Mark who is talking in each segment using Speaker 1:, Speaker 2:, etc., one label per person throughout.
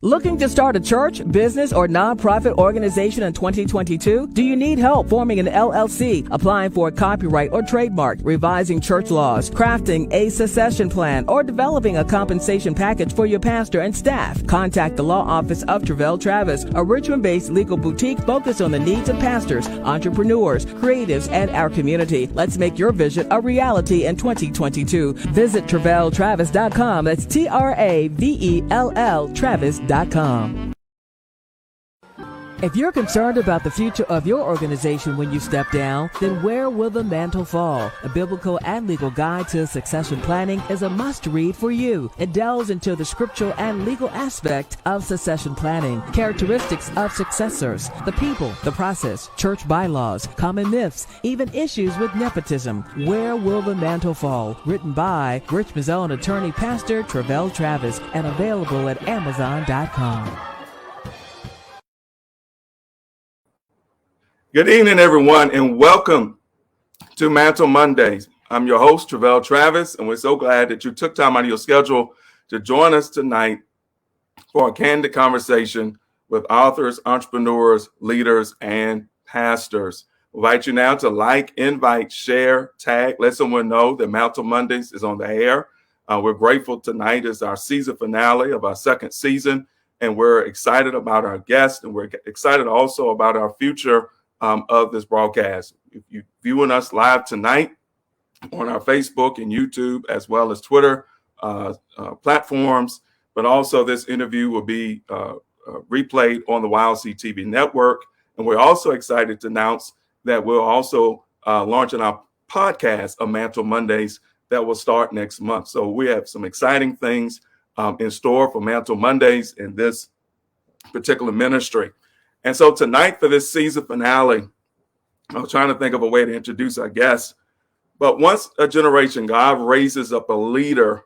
Speaker 1: Looking to start a church, business, or nonprofit organization in 2022? Do you need help forming an LLC, applying for a copyright or trademark, revising church laws, crafting a succession plan, or developing a compensation package for your pastor and staff? Contact the law office of Travell Travis, a Richmond-based legal boutique focused on the needs of pastors, entrepreneurs, creatives, and our community. Let's make your vision a reality in 2022. Visit TravellTravis.com. That's TRAVELL Travis.com. If you're concerned about the future of your organization when you step down, then Where Will the Mantle Fall? A biblical and legal guide to succession planning is a must-read for you. It delves into the scriptural and legal aspect of succession planning, characteristics of successors, the people, the process, church bylaws, common myths, even issues with nepotism. Where Will the Mantle Fall? Written by Richmond's own attorney, Pastor Travell Travis, and available at Amazon.com.
Speaker 2: Good evening, everyone, and welcome to Mantle Mondays. I'm your host, Travell Travis, and we're so glad that you took time out of your schedule to join us tonight for a candid conversation with authors, entrepreneurs, leaders, and pastors. I invite you now to like, invite, share, tag, let someone know that Mantle Mondays is on the air. We're grateful tonight is our season finale of our second season, and we're excited about our guests, and we're excited also about our future of this broadcast. If you're viewing us live tonight on our Facebook and YouTube, as well as Twitter platforms, but also this interview will be replayed on the YLC TV network. And we're also excited to announce that we're also launching our podcast of Mantle Mondays that will start next month. So we have some exciting things in store for Mantle Mondays in this particular ministry. And so tonight for this season finale, I was trying to think of a way to introduce our guests. But once a generation, God raises up a leader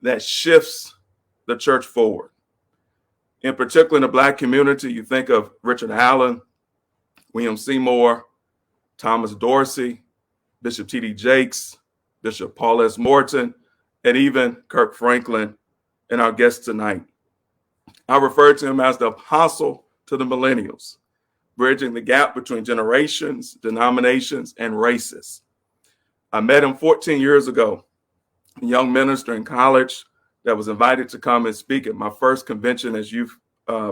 Speaker 2: that shifts the church forward. In particular, in the Black community, you think of Richard Allen, William Seymour, Thomas Dorsey, Bishop T.D. Jakes, Bishop Paul S. Morton, and even Kirk Franklin, and our guest tonight. I refer to him as the apostle to the millennials, bridging the gap between generations, denominations, and races. I met him 14 years ago, a young minister in college that was invited to come and speak at my first convention as youth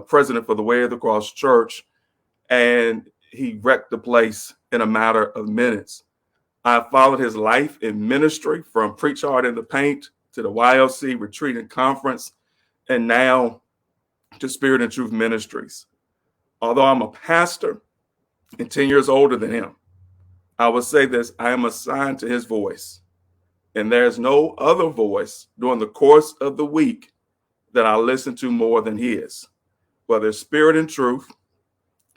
Speaker 2: president for the Way of the Cross Church, and he wrecked the place in a matter of minutes. I followed his life in ministry from Preach Hard in the Paint to the YLC Retreat and Conference, and now to Spirit and Truth Ministries. Although I'm a pastor and 10 years older than him, I will say this: I am assigned to his voice. And there's no other voice during the course of the week that I listen to more than his. Whether it's Spirit and Truth,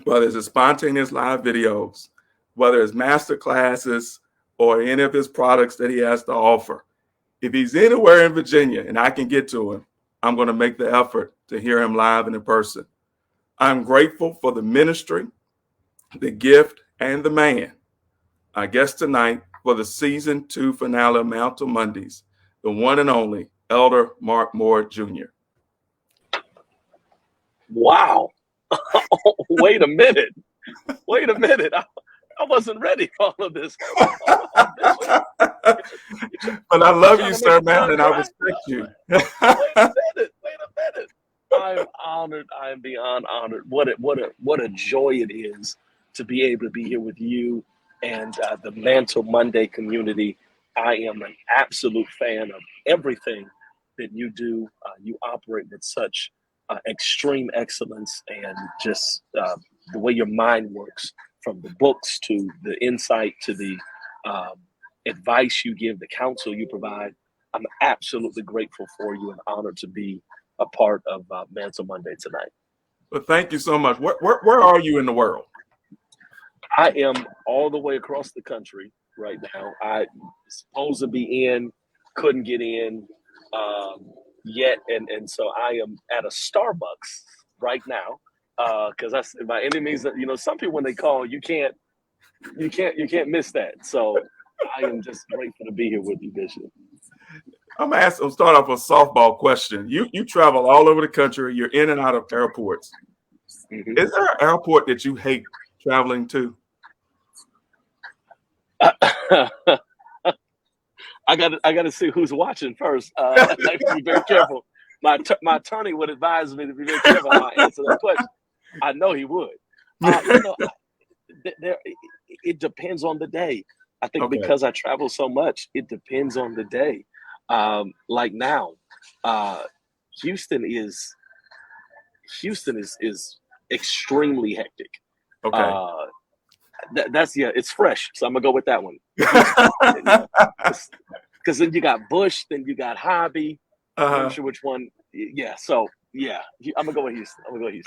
Speaker 2: whether it's his spontaneous live videos, whether it's master classes or any of his products that he has to offer. If he's anywhere in Virginia and I can get to him, I'm going to make the effort to hear him live and in person. I'm grateful for the ministry, the gift, and the man. Our guest tonight for the season 2 finale of Mantle Mondays, the one and only Elder Mark Moore Jr.
Speaker 3: Wow. Wait a minute. I wasn't ready for all of this.
Speaker 2: But I love you, sir, man, and I respect you.
Speaker 3: Wait a minute. I'm honored. I am beyond honored. What a joy it is to be able to be here with you and the Mantle Monday community. I am an absolute fan of everything that you do. You operate with such extreme excellence, and just the way your mind works, from the books to the insight to the advice you give, the counsel you provide. I'm absolutely grateful for you and honored to be a part of Mantle Monday tonight.
Speaker 2: Well, thank you so much. Where are you in the world?
Speaker 3: I am all the way across the country right now. I supposed to be in, couldn't get in yet, and so I am at a Starbucks right now because I said by any means that, some people when they call you can't miss that. So I am just grateful to be here with you, Bishop.
Speaker 2: I'm start off with a softball question. You travel all over the country. You're in and out of airports.
Speaker 3: Mhm.
Speaker 2: Is there an airport that you hate traveling to?
Speaker 3: I got to see who's watching first. I have to be very careful. My attorney would advise me to be very careful how I answer that question. I know he would. There, it depends on the day. I think
Speaker 2: Okay.
Speaker 3: because I travel so much, it depends on the day. Like now, uh, Houston is Houston is extremely hectic.
Speaker 2: Okay.
Speaker 3: Uh, that's it's fresh. So I'm gonna go with that one. Houston, yeah, because then you got Bush, then you got Hobby. I'm not
Speaker 2: Uh-huh.
Speaker 3: sure which one. Yeah, so yeah, I'm gonna go with Houston. I'm gonna go with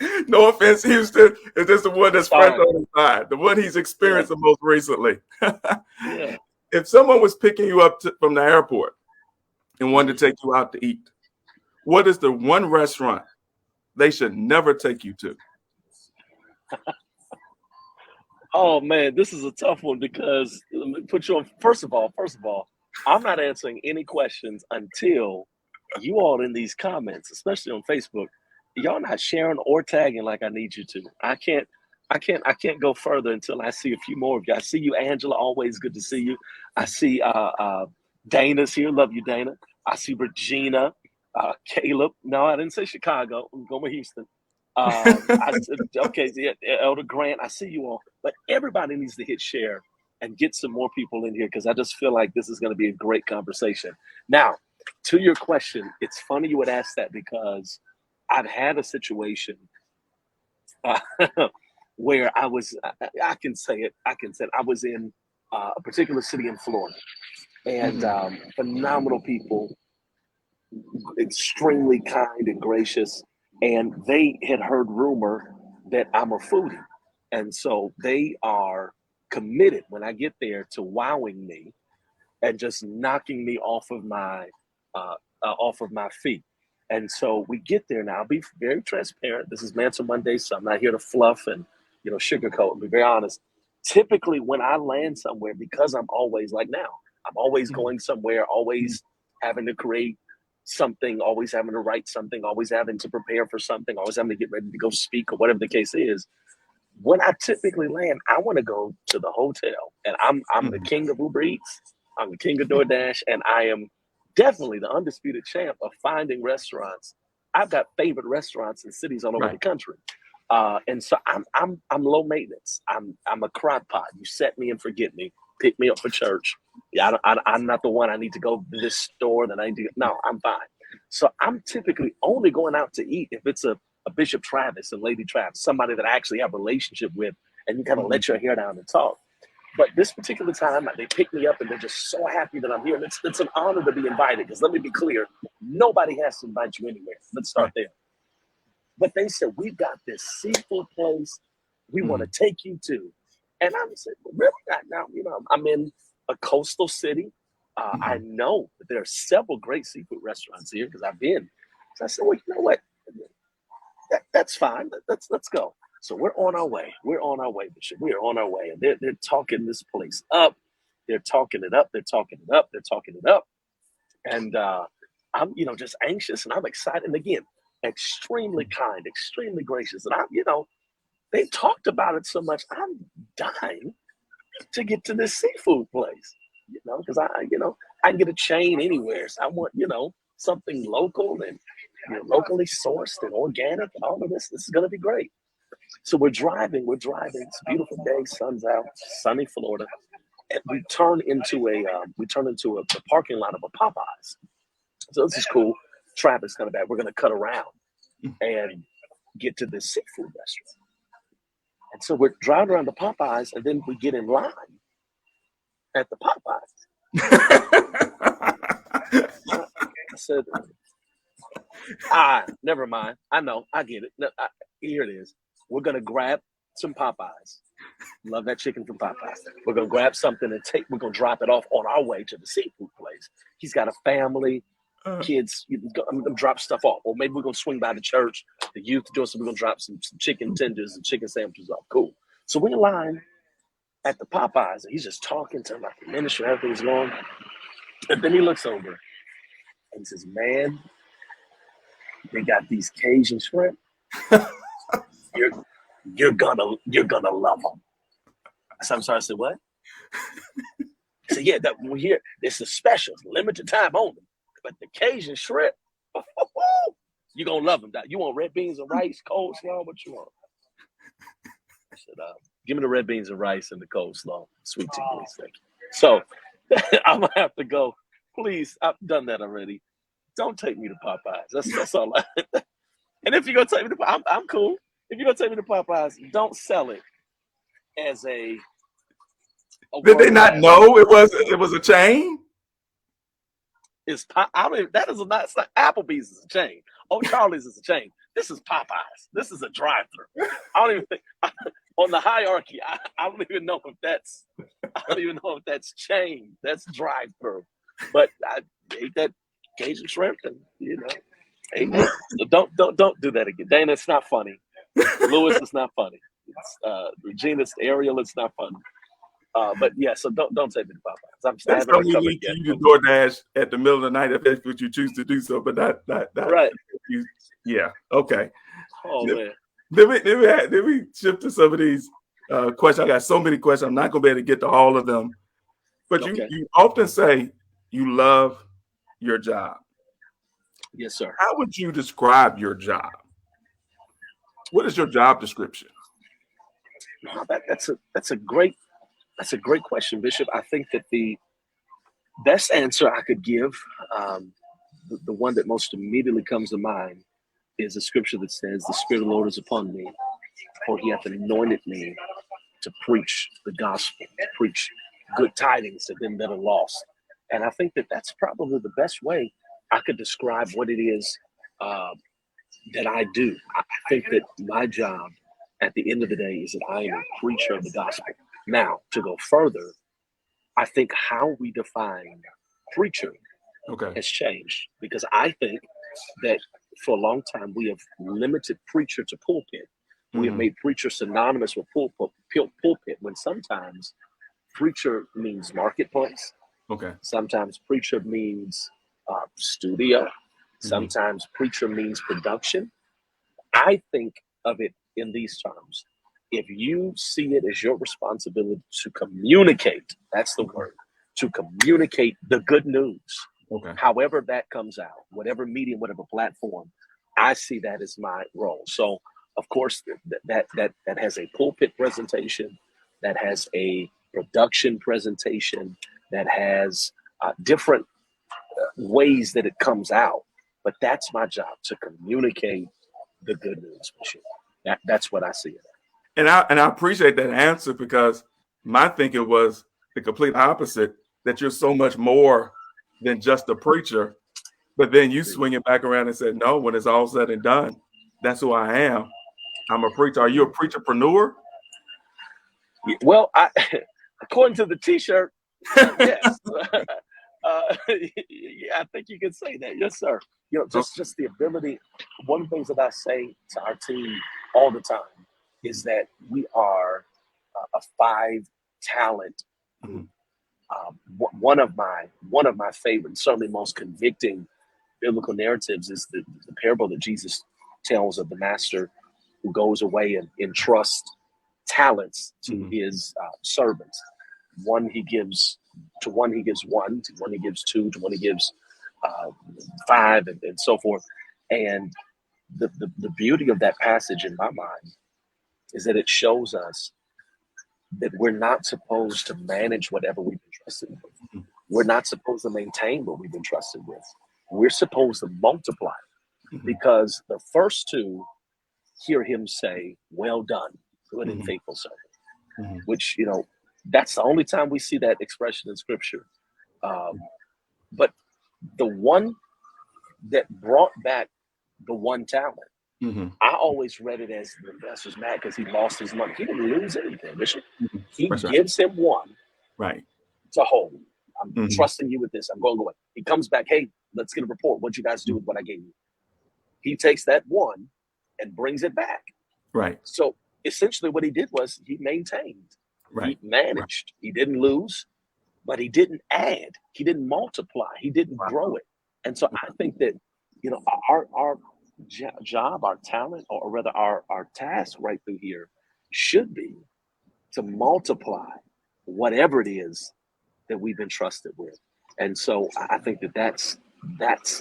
Speaker 3: Houston.
Speaker 2: No offense, Houston. It's just the one that's fresh
Speaker 3: Fine.
Speaker 2: on his mind, the one he's
Speaker 3: Yeah,
Speaker 2: experienced the most recently.
Speaker 3: yeah.
Speaker 2: If someone was picking you up from the airport and wanted
Speaker 3: Mhm.
Speaker 2: to take you out to eat, what is the one restaurant they should never take you to?
Speaker 3: Oh man, this is a tough one because let me put you on. First of all, I'm not answering any questions until you all in these comments, especially on Facebook, y'all not sharing or tagging like I need you to. I can't go further until I see a few more of you. I see you, Angela. Always good to see you. I see Dana's here. Love you, Dana. I see Regina, Caleb. No, I didn't say Chicago. I'm going with Houston. I said, okay, so yeah, Elder Grant. I see you all, but everybody needs to hit share and get some more people in here because I just feel like this is going to be a great conversation. Now, to your question, it's funny you would ask that because I've had a situation uh, where I can say it, I was in a particular city in Florida and
Speaker 2: Mhm.
Speaker 3: phenomenal people, extremely kind and gracious. And they had heard rumor that I'm a foodie. And so they are committed when I get there to wowing me and just knocking me uh, off of my feet. And so we get there now. I'll be very transparent. This is Mantle Monday, so I'm not here to fluff and sugarcoat. And be very honest. Typically, when I land somewhere, because I'm always like now, I'm always
Speaker 2: Mhm.
Speaker 3: going somewhere, always having to create something, always having to write something, always having to prepare for something, always having to get ready to go speak or whatever the case is. When I typically land, I want to go to the hotel, and I'm the
Speaker 2: Mhm.
Speaker 3: king of Uber Eats, I'm the king of DoorDash, and I am definitely the undisputed champ of finding restaurants. I've got favorite restaurants in cities all over
Speaker 2: Right.
Speaker 3: the country, and so I'm low maintenance. I'm a crock pot. You set me and forget me. Pick me up for church. Yeah, I'm not the one I need to go to this store that I need to. No, I'm fine. So I'm typically only going out to eat if it's a Bishop Travis and Lady Travis, somebody that I actually have a relationship with, and you kind of
Speaker 2: Mhm.
Speaker 3: let your hair down and talk. But this particular time, they pick me up and they're just so happy that I'm here. And it's an honor to be invited because let me be clear, nobody has to invite you anywhere. Let's start
Speaker 2: Right.
Speaker 3: there. But they said, we've got this seafood place we want
Speaker 2: Mhm.
Speaker 3: to take you to. And I'm saying, really? Now, I'm in a coastal city. I
Speaker 2: Mhm.
Speaker 3: know that there are several great seafood restaurants here because I've been. So I said, well, you know what? That's fine. Let's go. So we're on our way. We're on our way, Bishop. We are on our way. And they're talking this place up. They're talking it up. They're talking it up. They're talking it up. And I'm, just anxious and I'm excited. And again, extremely kind, extremely gracious. And they talked about it so much. I'm dying to get to this seafood place, because I can get a chain anywhere. So I want, something local and locally sourced and organic and all of this. This is going to be great. So we're driving. It's a beautiful day, sun's out, sunny Florida. And we turn into the parking lot of a Popeyes. So this is cool. Traffic's kind of bad. We're going to cut around and get to this seafood restaurant. And so we're driving around the Popeyes, and then we get in line at the Popeyes. I said, never mind. I know. I get it. No, here it is. We're going to grab some Popeyes. Love that chicken from Popeyes. We're going to grab something and we're going to drop it off on our way to the seafood place. He's got a family, kids. I'm going to drop stuff off. Or maybe we're going to swing by the church, the youth doing so we're going to drop some chicken tenders and chicken sandwiches off. Cool. So we're in line at the Popeyes, and he's just talking to him about the ministry, everything's going. And then he looks over and he says, man, they got these Cajun shrimp. You're gonna love them. So I'm sorry, I said, what? I said, yeah, that we're here. It's a special, limited time only. But the Cajun shrimp, you're gonna love them. You want red beans and rice, coleslaw? What you want? I said, give me the red beans and rice and the coleslaw. Sweet tea, please. Thank you. So I'm gonna have to go. Please, I've done that already. Don't take me to Popeyes. That's all. And if you're gonna take me to, I'm cool. If you're gonna take me to Popeyes, don't sell it as a
Speaker 2: Did they not know it was a chain?
Speaker 3: That is not. It's not Applebee's is a chain. Oh, Charlie's is a chain. This is Popeyes. This is a drive-through. I don't even think on the hierarchy. I don't even know if that's. I don't even know if that's chain. That's drive-through. But I ate that Cajun shrimp, and ate that. So don't do that again, Dana. It's not funny. Louis, it's not funny. It's, Regina, Ariel, it's not funny. But yeah, so don't take me to Popeyes. I haven't recovered yet.
Speaker 2: You can DoorDash at the middle of the night if that's what you choose to do so, but not
Speaker 3: right.
Speaker 2: Yeah. Okay.
Speaker 3: Oh man.
Speaker 2: Then we shift to some of these questions. I got so many questions. I'm not gonna be able to get to all of them. But you often say you love your job.
Speaker 3: Yes, sir.
Speaker 2: How would you describe your job? What is your job description?
Speaker 3: That's a great question, Bishop. I think that the best answer I could give, the one that most immediately comes to mind, is a scripture that says, "The Spirit of the Lord is upon me, for He hath anointed me to preach the gospel, to preach good tidings to them that are lost." And I think that that's probably the best way I could describe what it is that I do. I think that my job at the end of the day is that I am a preacher of the gospel. Now, to go further, I think how we define preacher has changed, because I think that for a long time we have limited preacher to pulpit. We have made preacher synonymous with pulpit, when sometimes preacher means marketplace. Sometimes preacher means studio. Sometimes preacher means production. I think of it in these terms. If you see it as your responsibility to communicate, that's the word, to communicate the good news, however that comes out, whatever medium, whatever platform, I see that as my role. So, of course, that has a pulpit presentation, that has a production presentation, that has different ways that it comes out. But that's my job, to communicate the good news. That's what I see it.
Speaker 2: And I appreciate that answer, because my thinking was the complete opposite, that you're so much more than just a preacher. But then you swing it back around and said, no, when it's all said and done, that's who I am. I'm a preacher. Are you a preacherpreneur?
Speaker 3: Well, according to the T-shirt, yes. Yeah, I think you can say that. Yes, sir. Just the ability. One of the things that I say to our team all the time is that we are a 5-talent group. One of my favorite, certainly most convicting biblical narratives is the parable that Jesus tells of the master who goes away and entrusts talents to his servants. One he gives 1, to one he gives 2, to one he gives 5, and so forth. And the beauty of that passage in my mind is that it shows us that we're not supposed to manage whatever we've been trusted with. We're not supposed to maintain what we've been trusted with. We're supposed to multiply, because the first 2 hear him say, "Well done, good and faithful servant," which, that's the only time we see that expression in scripture. But the one that brought back the 1 talent, I always read it as the investor's mad because he lost his money. He didn't lose anything, Bishop. He gives him 1 to hold. I'm trusting you with this. I'm going away. He comes back. Hey, let's get a report. What'd you guys do with what I gave you? He takes that 1 and brings it back. So essentially what he did was he maintained. He managed. He didn't lose. but he didn't add, he didn't multiply, he didn't grow it. And so I think that, our job, our talent, or rather our task right through here should be to multiply whatever it is that we've been trusted with. And so I think that that's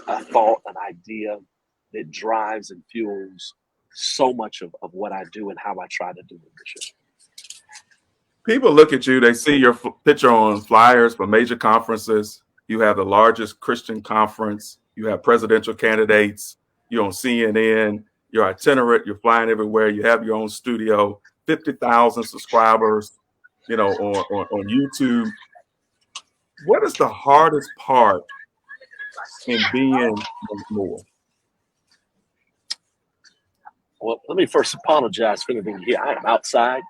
Speaker 3: a thought, an idea that drives and fuels so much of what I do and how I try to do it, Bishop.
Speaker 2: People look at you, they see your picture on flyers for major conferences. You have the largest Christian conference. You have presidential candidates. You're on CNN. You're itinerant. You're flying everywhere. You have your own studio, 50,000 subscribers, on YouTube. What is the hardest part in being more?
Speaker 3: Well, let me first apologize for anything here. I am outside.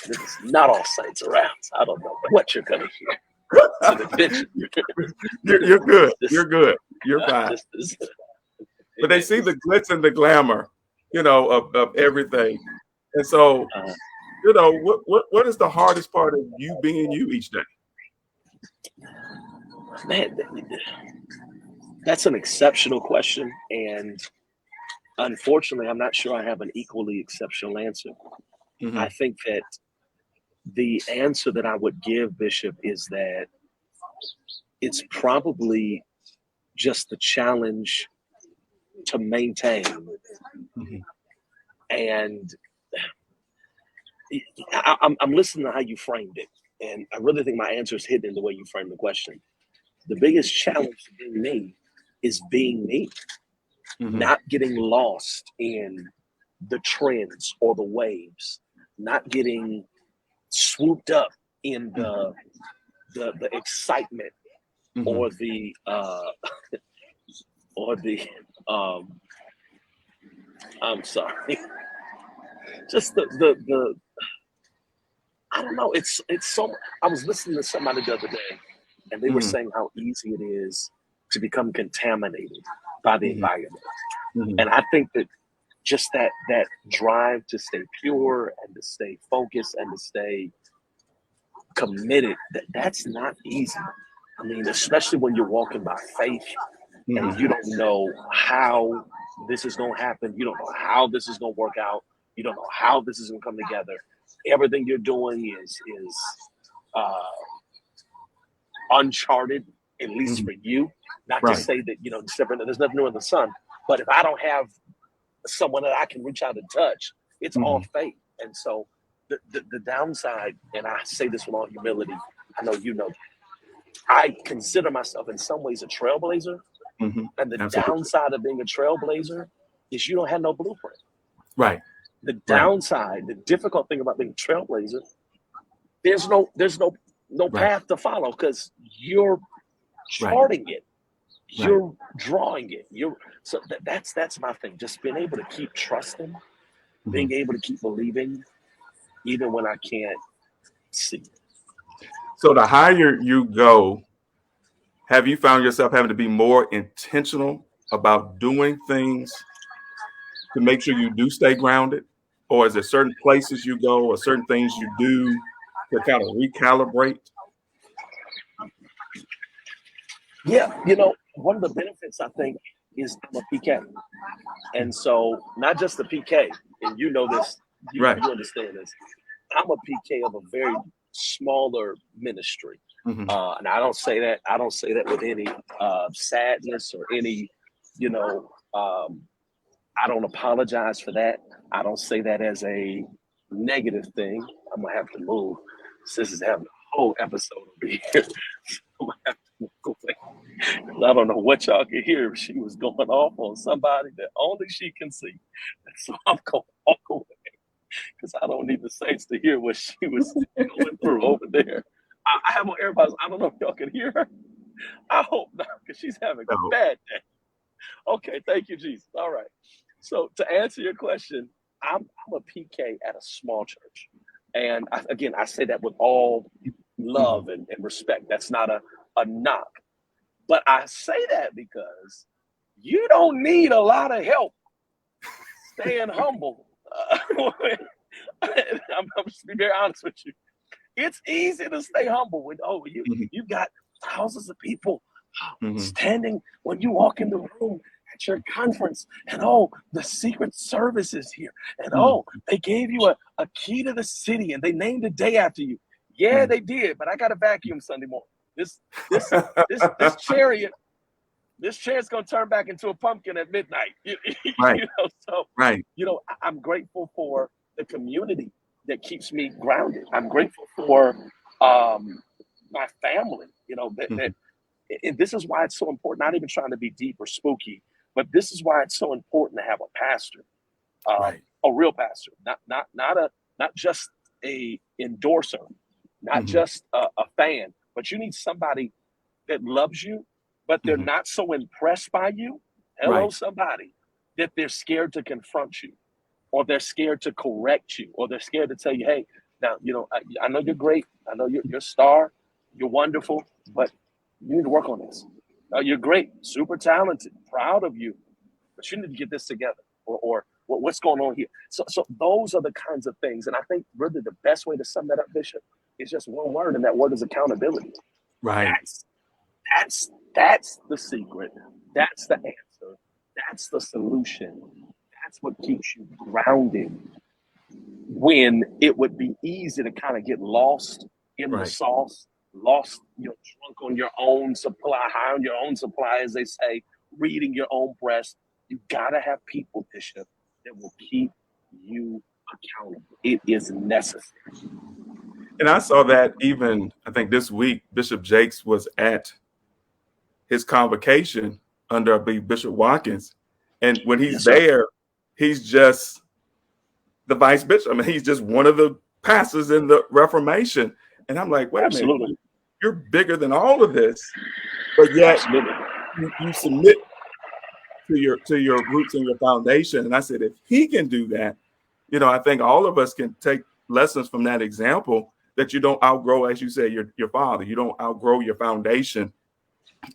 Speaker 3: This is not all saints around. So I don't know what you're going to hear.
Speaker 2: You're good. You're good. You're fine. But they see the glitz and the glamour, of everything. And so, what is the hardest part of you being you each day?
Speaker 3: Man, that's an exceptional question. And unfortunately, I'm not sure I have an equally exceptional answer. Mm-hmm. I think that the answer that I would give, Bishop, is that it's probably just the challenge to maintain. Mm-hmm. And I'm listening to how you framed it. And I really think my answer is hidden in the way you framed the question. The biggest challenge to being me is being me, mm-hmm. not getting lost in the trends or the waves, not getting swooped up in the excitement, mm-hmm. or the I'm sorry, just the I don't know. It's so. I was listening to somebody the other day, and they mm-hmm. were saying how easy it is to become contaminated by the mm-hmm. environment, mm-hmm. and I think that just that drive to stay pure and to stay focused and to stay committed, that's not easy. I mean, especially when you're walking by faith, mm-hmm. and you don't know how this is going to happen. You don't know how this is going to work out. You don't know how this is going to come together. Everything you're doing is uncharted, at least mm-hmm. for you. Not right. to say that, there's nothing new in the sun. But if I don't have someone that I can reach out and touch, it's mm-hmm. all faith. And so the downside, and I say this with all humility, I know I consider myself in some ways a trailblazer. Mm-hmm. And the Absolutely. Downside of being a trailblazer is you don't have no blueprint.
Speaker 2: Right.
Speaker 3: The downside, the difficult thing about being a trailblazer, there's no right. path to follow because you're charting right. it. You're right. drawing it. So that's my thing. Just being able to keep trusting, mm-hmm. being able to keep believing, even when I can't see.
Speaker 2: So the higher you go, have you found yourself having to be more intentional about doing things to make sure you do stay grounded? Or is there certain places you go or certain things you do to kind of recalibrate?
Speaker 3: Yeah, one of the benefits I think is I'm a PK. And so not just the PK, and you know this, you understand this. I'm a PK of a very smaller ministry. Mm-hmm. And I don't say that with any sadness or any, I don't apologize for that. I don't say that as a negative thing. I'm gonna have to move. Sis is having a whole episode over here. So I'm gonna have to move away. I don't know what y'all can hear. She was going off on somebody that only she can see. So I'm gonna walk away because I don't need the saints to hear what she was going through over there. I have on AirPods. I don't know if y'all can hear her. I hope not, because she's having a bad day. Okay, thank you, Jesus. All right. So to answer your question, I'm a PK at a small church. And I say that with all love and respect. That's not a knock. But I say that because you don't need a lot of help staying humble. I'm just be very honest with you. It's easy to stay humble when you got thousands of people standing when you walk in the room at your conference, and the Secret Service is here, and they gave you a key to the city, and they named a day after you. Yeah, they did, but I got a vacuum Sunday morning. This chariot. This chair's gonna turn back into a pumpkin at midnight.
Speaker 2: Right.
Speaker 3: So
Speaker 2: Right.
Speaker 3: I'm grateful for the community that keeps me grounded. I'm grateful for my family. This is why it's so important. Not even trying to be deep or spooky, but this is why it's so important to have a pastor,
Speaker 2: Right.
Speaker 3: a real pastor, not just a endorser, not just a fan, but you need somebody that loves you, but they're not so impressed by you. Hello,
Speaker 2: Right.
Speaker 3: somebody, that they're scared to confront you, or they're scared to correct you, or they're scared to tell you, hey, now, I know you're great. I know you're a star. You're wonderful, but you need to work on this. You're great, super talented, proud of you, but you need to get this together, or what's going on here? So those are the kinds of things. And I think really the best way to sum that up, Bishop, is just one word, and that word is accountability.
Speaker 2: Right.
Speaker 3: That's the secret. That's the answer. That's the solution. That's what keeps you grounded when it would be easy to kind of get lost in the sauce, lost, drunk on your own supply, high on your own supply, as they say, reading your own press. You gotta have people, Bishop, that will keep you accountable. It is necessary.
Speaker 2: And I saw that even, I think this week, Bishop Jakes was at his convocation under, I believe, Bishop Watkins. And when he's there, he's just the vice bishop. I mean, he's just one of the pastors in the Reformation. And I'm like, wait a minute, you're bigger than all of this. But yet you submit to your roots and your foundation. And I said, if he can do that, I think all of us can take lessons from that example, that you don't outgrow, as you said, your father. You don't outgrow your foundation.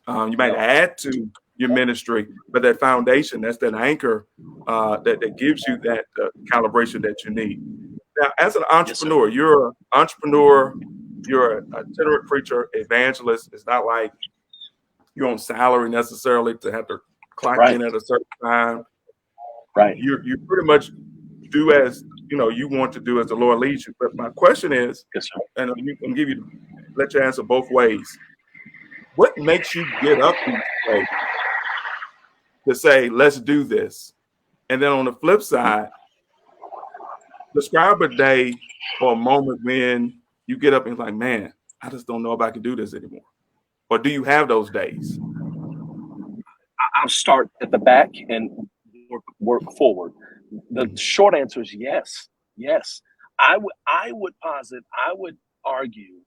Speaker 2: You might add to your ministry, but that foundation, that's that anchor that gives you that calibration that you need. Now, as an entrepreneur, you're an entrepreneur, you're an itinerant preacher, evangelist. It's not like you're on salary necessarily to have to clock in at a certain time.
Speaker 3: Right.
Speaker 2: You pretty much do as you want to do as the Lord leads you. But my question is, and I'm let you answer both ways. What makes you get up each day to say, let's do this? And then on the flip side, describe a day or a moment when you get up and like, man, I just don't know if I can do this anymore. Or do you have those days?
Speaker 3: I'll start at the back and work forward. The short answer is yes. Yes. I would argue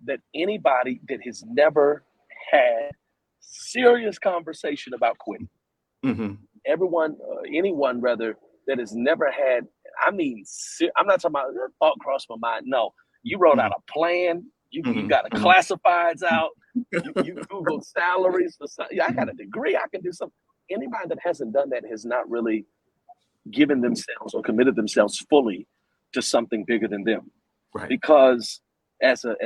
Speaker 3: that anybody that has never had serious conversation about quitting, anyone rather, that has never had, I'm not talking about thought crossed my mind. No, you wrote out a plan. You got the classifieds out. You Googled salaries. I got a degree. I can do something. Anybody that hasn't done that has not really given themselves or committed themselves fully to something bigger than them.
Speaker 2: Right.
Speaker 3: Because as a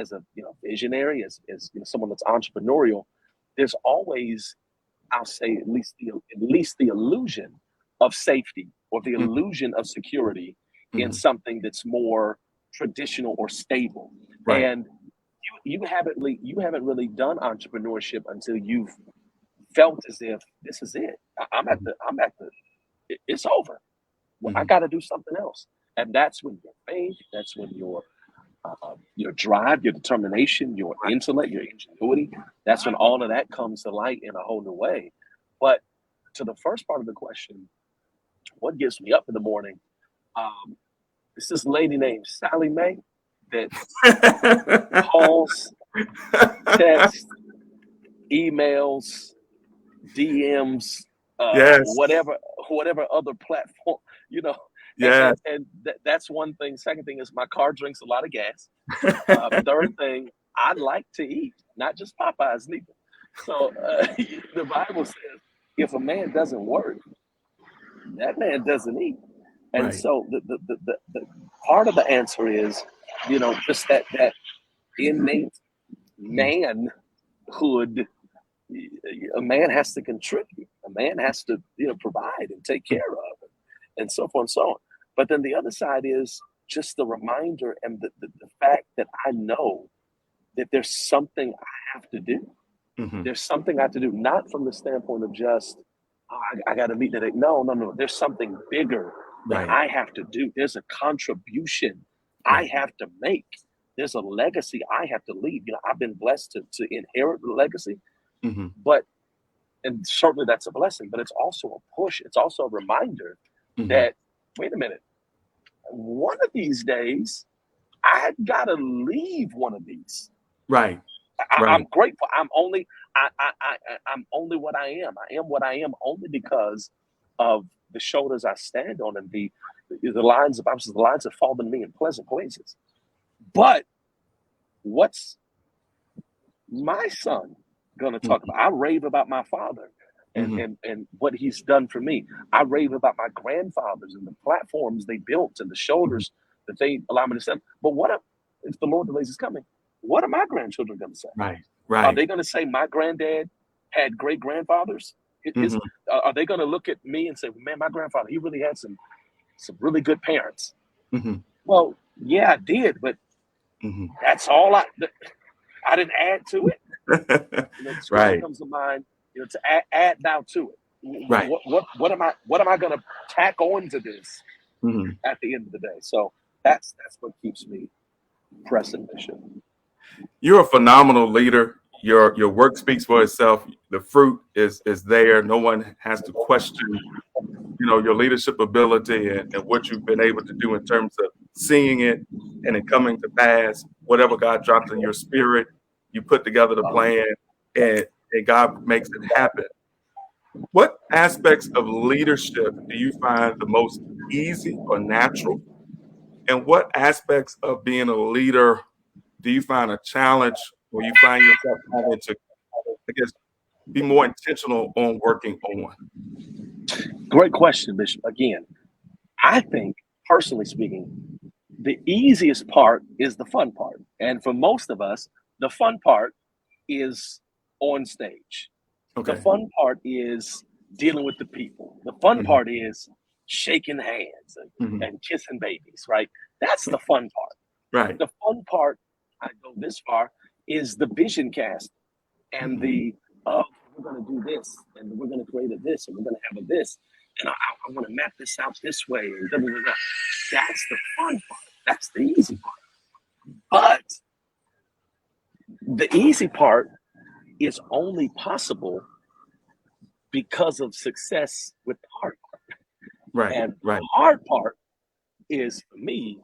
Speaker 3: visionary, as someone that's entrepreneurial, there's always, I'll say, at least the illusion of safety or the illusion of security in something that's more traditional or stable.
Speaker 2: Right.
Speaker 3: And you haven't really done entrepreneurship until you've felt as if this is it. It's over. Well, I got to do something else. And that's when your faith, that's when your drive, your determination, your intellect, your ingenuity, that's when all of that comes to light in a whole new way. But to the first part of the question, what gets me up in the morning? It's this lady named Sally Mae that calls, texts, emails, DMs, whatever other platform,
Speaker 2: Yes.
Speaker 3: And that's one thing. Second thing is my car drinks a lot of gas. Third thing, I like to eat, not just Popeyes neither. So the Bible says, if a man doesn't work, that man doesn't eat. And so the part of the answer is just that innate manhood. A man has to contribute. A man has to, provide and take care of, and so forth and so on. But then the other side is just the reminder and the fact that I know that there's something I have to do.
Speaker 2: Mm-hmm.
Speaker 3: There's something I have to do, not from the standpoint of just, I got to meet that. No. There's something bigger that I have to do. There's a contribution I have to make. There's a legacy I have to leave. I've been blessed to inherit the legacy,
Speaker 2: Mm-hmm.
Speaker 3: and certainly that's a blessing, but it's also a push. It's also a reminder that, wait a minute, one of these days, I got to leave one of these.
Speaker 2: Right.
Speaker 3: I'm grateful. I'm only what I am. I am what I am only because of the shoulders I stand on and the lines of the lines have fallen to me in pleasant places. But what's my son gonna talk about? I rave about my father and what he's done for me. I rave about my grandfathers and the platforms they built and the shoulders that they allow me to stand. But what if the Lord delays is coming? What are my grandchildren going to say?
Speaker 2: Right.
Speaker 3: Are they going to say my granddad had great grandfathers? Are they going to look at me and say, man, my grandfather, he really had some really good parents? Well, yeah, I did, but that's all I didn't add to it. The scripture comes to mind, to add thou to it.
Speaker 2: Right.
Speaker 3: What am I going to tack on to this at the end of the day? So that's what keeps me pressing mission.
Speaker 2: You're a phenomenal leader. Your work speaks for itself. The fruit is there. No one has to question, your leadership ability and what you've been able to do in terms of seeing it and it coming to pass. Whatever God drops in your spirit, you put together the plan and God makes it happen. What aspects of leadership do you find the most easy or natural? And what aspects of being a leader do you find a challenge or you find yourself having to, be more intentional on working on?
Speaker 3: Great question, Bishop. Again, I think, personally speaking, the easiest part is the fun part. And for most of us, the fun part is on stage.
Speaker 2: Okay.
Speaker 3: The fun part is dealing with the people. The fun part is shaking hands and kissing babies, right? That's the fun part.
Speaker 2: Right.
Speaker 3: The fun part, I go this far, is the vision cast and we're going to do this and we're going to create this and we're going to have this and I want to map this out this way and blah, blah, blah, blah. That's the fun part. That's the easy part. But the easy part is only possible because of success with the hard part.
Speaker 2: Right.
Speaker 3: And the hard part is, for me,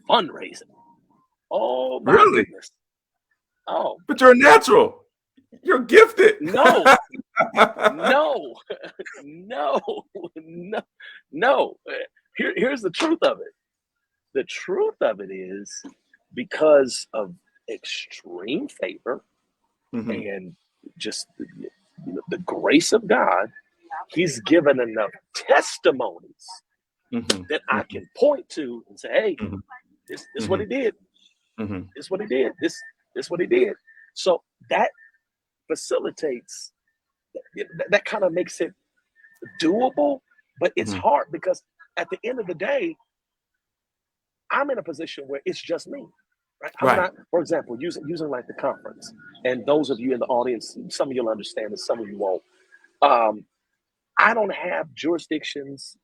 Speaker 3: fundraising. Oh, my goodness. Oh.
Speaker 2: But you're a natural. You're gifted.
Speaker 3: No. Here's the truth of it. The truth of it is because of extreme favor and just the grace of God, he's given enough testimonies that I can point to and say, hey, this is what he did. This is what he did. This is what he did. So that facilitates, that kind of makes it doable, but it's hard because at the end of the day, I'm in a position where it's just me, right? I'm not, for example, using like the conference, and those of you in the audience, some of you'll understand this, some of you won't. I don't have jurisdictions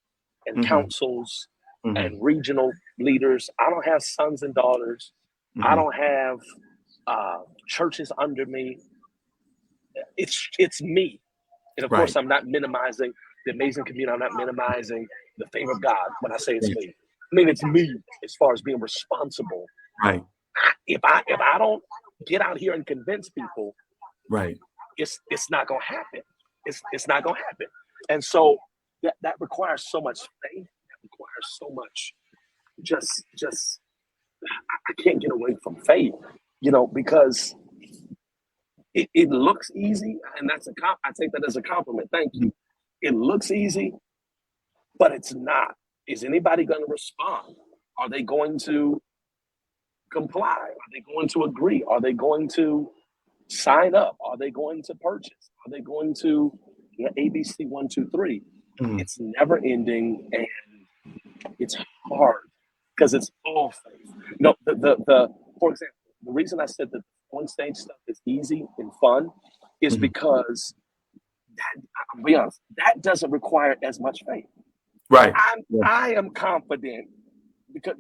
Speaker 3: and councils and regional leaders. I don't have sons and daughters. I don't have churches under me. It's me. And of course, I'm not minimizing the amazing community. I'm not minimizing the favor of God when I say it's me. I mean, it's me as far as being responsible.
Speaker 2: Right.
Speaker 3: If I don't get out here and convince people, it's not gonna happen. It's not gonna happen. And so that requires so much faith. That requires so much. Just I can't get away from faith, because it looks easy, and that's I take that as a compliment. Thank you. It looks easy, but it's not. Is anybody going to respond? Are they going to comply? Are they going to agree? Are they going to sign up? Are they going to purchase? Are they going to, ABC 1, 2, 3?
Speaker 2: Mhm.
Speaker 3: It's never ending, and it's hard because it's all faith. No, the for example, the reason I said that on stage stuff is easy and fun is
Speaker 2: Mhm.
Speaker 3: because I'll be honest, that doesn't require as much faith.
Speaker 2: Right. Yeah.
Speaker 3: I am confident because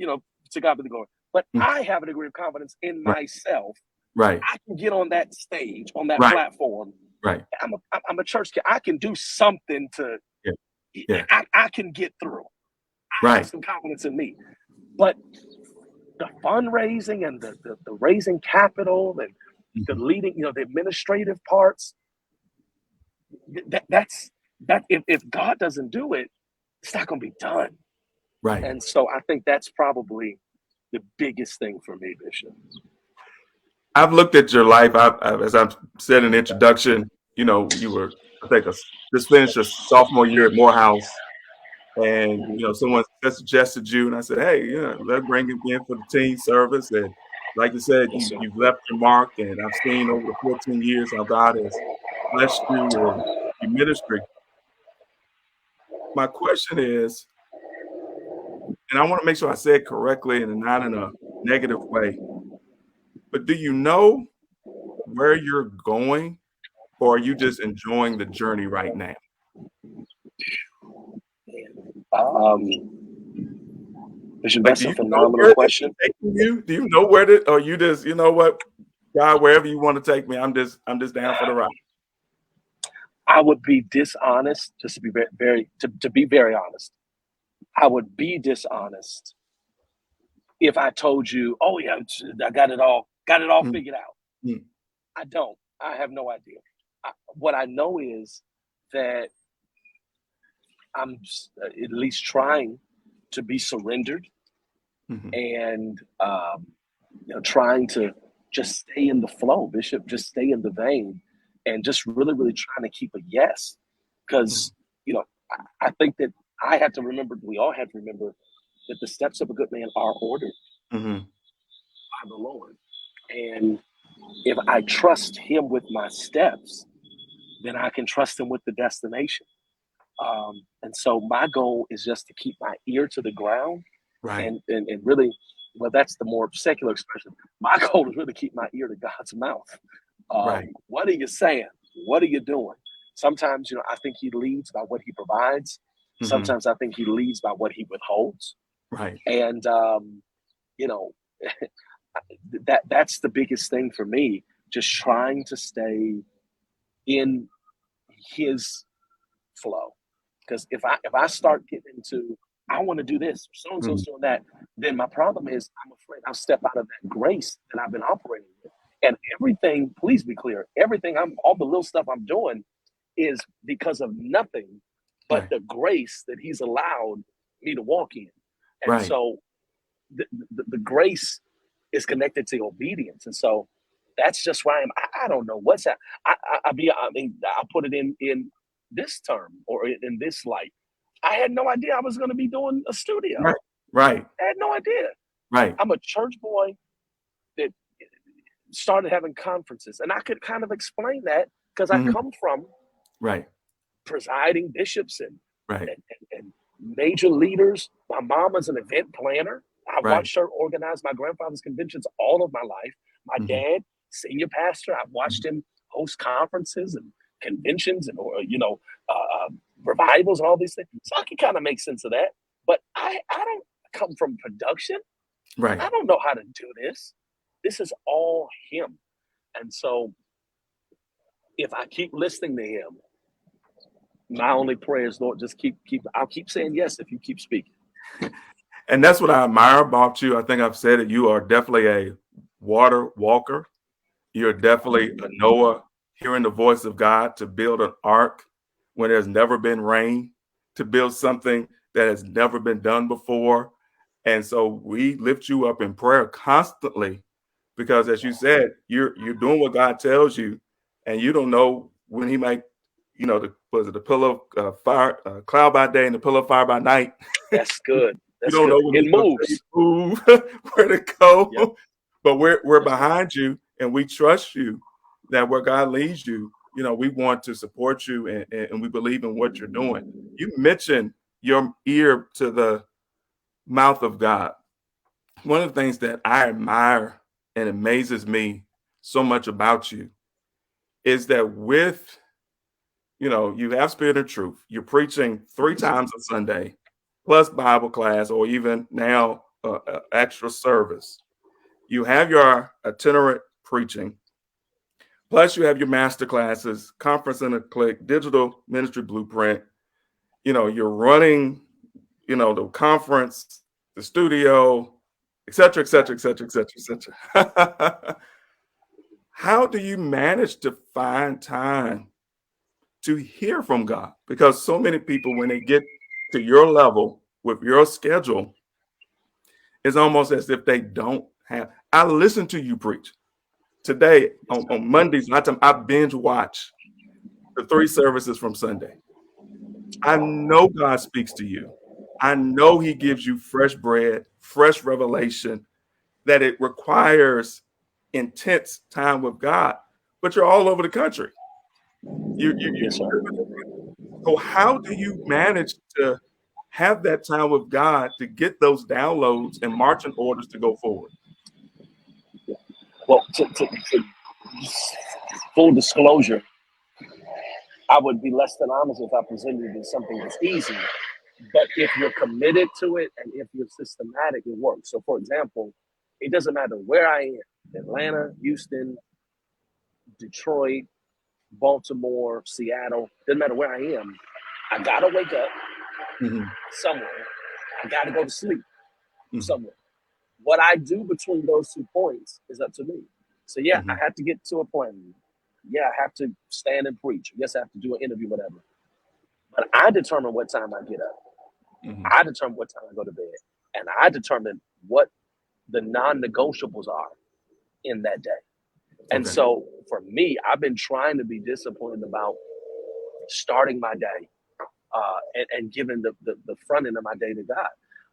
Speaker 3: to God be the glory. But
Speaker 2: Mhm.
Speaker 3: I have a degree of confidence in
Speaker 2: Right.
Speaker 3: myself.
Speaker 2: Right.
Speaker 3: I can get on that stage, on that
Speaker 2: Right.
Speaker 3: platform.
Speaker 2: Right.
Speaker 3: I'm a church kid. I can do something to.
Speaker 2: Yeah. Yeah.
Speaker 3: I can get through. I have
Speaker 2: Right.
Speaker 3: some confidence in me. But the fundraising and the raising capital and the
Speaker 2: Mhm.
Speaker 3: leading, the administrative parts, that's if God doesn't do it, it's not going to be done.
Speaker 2: Right.
Speaker 3: And so I think that's probably the biggest thing for me, Bishop.
Speaker 2: I've looked at your life. As I've said in the introduction, you were, I think, just finished your sophomore year at Morehouse, and someone suggested you, and I said, hey, let's bring him in for the teen service. And like you said,
Speaker 3: Yes, sir.
Speaker 2: you've left your mark, and I've seen over the 14 years how God has blessed you in your ministry. My question is, and I want to make sure I say it correctly and not in a negative way, but do you know where you're going, or are you just enjoying the journey right now?
Speaker 3: Um, Bishop,
Speaker 2: Like,
Speaker 3: that's
Speaker 2: do
Speaker 3: a
Speaker 2: you know
Speaker 3: phenomenal
Speaker 2: where this is
Speaker 3: question.
Speaker 2: taking you? Do you know where or you just, what, God, wherever you want to take me, I'm just down for the ride.
Speaker 3: I would be dishonest, just to be to be very honest. I would be dishonest if I told you, "Oh yeah, I got it all
Speaker 2: Mm,
Speaker 3: figured out."
Speaker 2: mm,
Speaker 3: I don't. I have no idea. What I know is that I'm at least trying to be surrendered
Speaker 2: mhm,
Speaker 3: and trying to just stay in the flow, Bishop, just stay in the vein, and just really, really trying to keep a yes,
Speaker 2: mhm,
Speaker 3: because I think that I have to remember. We all have to remember that the steps of a good man are ordered
Speaker 2: mhm,
Speaker 3: by the Lord, and if I trust Him with my steps, then I can trust Him with the destination. And so my goal is just to keep my ear to the ground
Speaker 2: right,
Speaker 3: and really, well, that's the more secular expression. My goal is really to keep my ear to God's mouth.
Speaker 2: right,
Speaker 3: What are you saying? What are you doing? Sometimes, I think He leads by what He provides.
Speaker 2: mhm,
Speaker 3: Sometimes I think He leads by what He withholds.
Speaker 2: right,
Speaker 3: And, you know, that's the biggest thing for me, just trying to stay in His flow. Because if I start getting into I want to do this, so and so's
Speaker 2: mhm,
Speaker 3: doing that, then my problem is I'm afraid I'll step out of that grace that I've been operating with. And everything, please be clear, everything all the little stuff I'm doing is because of nothing but
Speaker 2: right,
Speaker 3: the grace that He's allowed me to walk in. And
Speaker 2: right,
Speaker 3: so the grace is connected to obedience. And so that's just why I don't know what's that. I mean, I'll put it in this term or in this light. I had no idea I was going to be doing a studio.
Speaker 2: right, right,
Speaker 3: I had no idea.
Speaker 2: right,
Speaker 3: I'm a church boy that started having conferences, and I could kind of explain that because I
Speaker 2: mhm,
Speaker 3: come from
Speaker 2: right,
Speaker 3: presiding bishops and
Speaker 2: right,
Speaker 3: and major leaders. My mom was an event planner. I
Speaker 2: right,
Speaker 3: watched her organize my grandfather's conventions all of my life. My
Speaker 2: mhm,
Speaker 3: dad, senior pastor, I've watched
Speaker 2: mhm,
Speaker 3: him host conferences and conventions and or revivals and all these things. So I can kind of make sense of that. But I don't come from production.
Speaker 2: right.
Speaker 3: I don't know how to do this. This is all him. And so if I keep listening to him, my only prayer is, Lord, just I'll keep saying yes if you keep speaking.
Speaker 2: And that's what I admire about you. I think I've said it. You are definitely a water walker. You're definitely a Noah hearing the voice of God to build an ark when there's never been rain, to build something that has never been done before. And so we lift you up in prayer constantly because, as you said, you're doing what God tells you, and you don't know when He might, was it the pillar of fire, cloud by day and the pillar of fire by night?
Speaker 3: That's good.
Speaker 2: You
Speaker 3: That's
Speaker 2: don't
Speaker 3: good.
Speaker 2: know when
Speaker 3: It
Speaker 2: He's going to tell you
Speaker 3: moves.
Speaker 2: to move, where to
Speaker 3: Yep.
Speaker 2: go. but we're behind you, and we trust you that where God leads you, we want to support you, and we believe in what you're doing. You mentioned your ear to the mouth of God. One of the things that I admire and amazes me so much about you is that you have spirit and truth. You're preaching 3 times a Sunday, plus Bible class, or even now extra service. You have your itinerant preaching, plus you have your master classes, conference in a click, digital ministry blueprint. You're running, the conference, the studio, et cetera, et cetera, et cetera, et cetera, et cetera. How do you manage to find time to hear from God? Because so many people, when they get to your level with your schedule, it's almost as if they don't have. I listen to you preach. Today, on Mondays, I binge watch the 3 services from Sunday. I know God speaks to you. I know he gives you fresh bread, fresh revelation, that it requires intense time with God, but you're all over the country.
Speaker 3: Yes, sir.
Speaker 2: So how do you manage to have that time with God to get those downloads and marching orders to go forward?
Speaker 3: Well, to full disclosure, I would be less than honest if I presented it as something that's easy. But if you're committed to it and if you're systematic, it works. So, for example, it doesn't matter where I am, Atlanta, Houston, Detroit, Baltimore, Seattle, doesn't matter where I am. I got to wake up
Speaker 2: Mhm,
Speaker 3: somewhere. I got to go to sleep
Speaker 2: mhm,
Speaker 3: somewhere. What I do between those 2 points is up to me. So, yeah, I
Speaker 2: mhm,
Speaker 3: have to get to a plan. Yeah, I have to stand and preach. Yes, I have to do an interview, whatever. But I determine what time I get up.
Speaker 2: mhm.
Speaker 3: I determine what time I go to bed. And I determine what the non-negotiables are in that day. And
Speaker 2: Okay.
Speaker 3: so for me, I've been trying to be disciplined about starting my day and giving the front end of my day to God.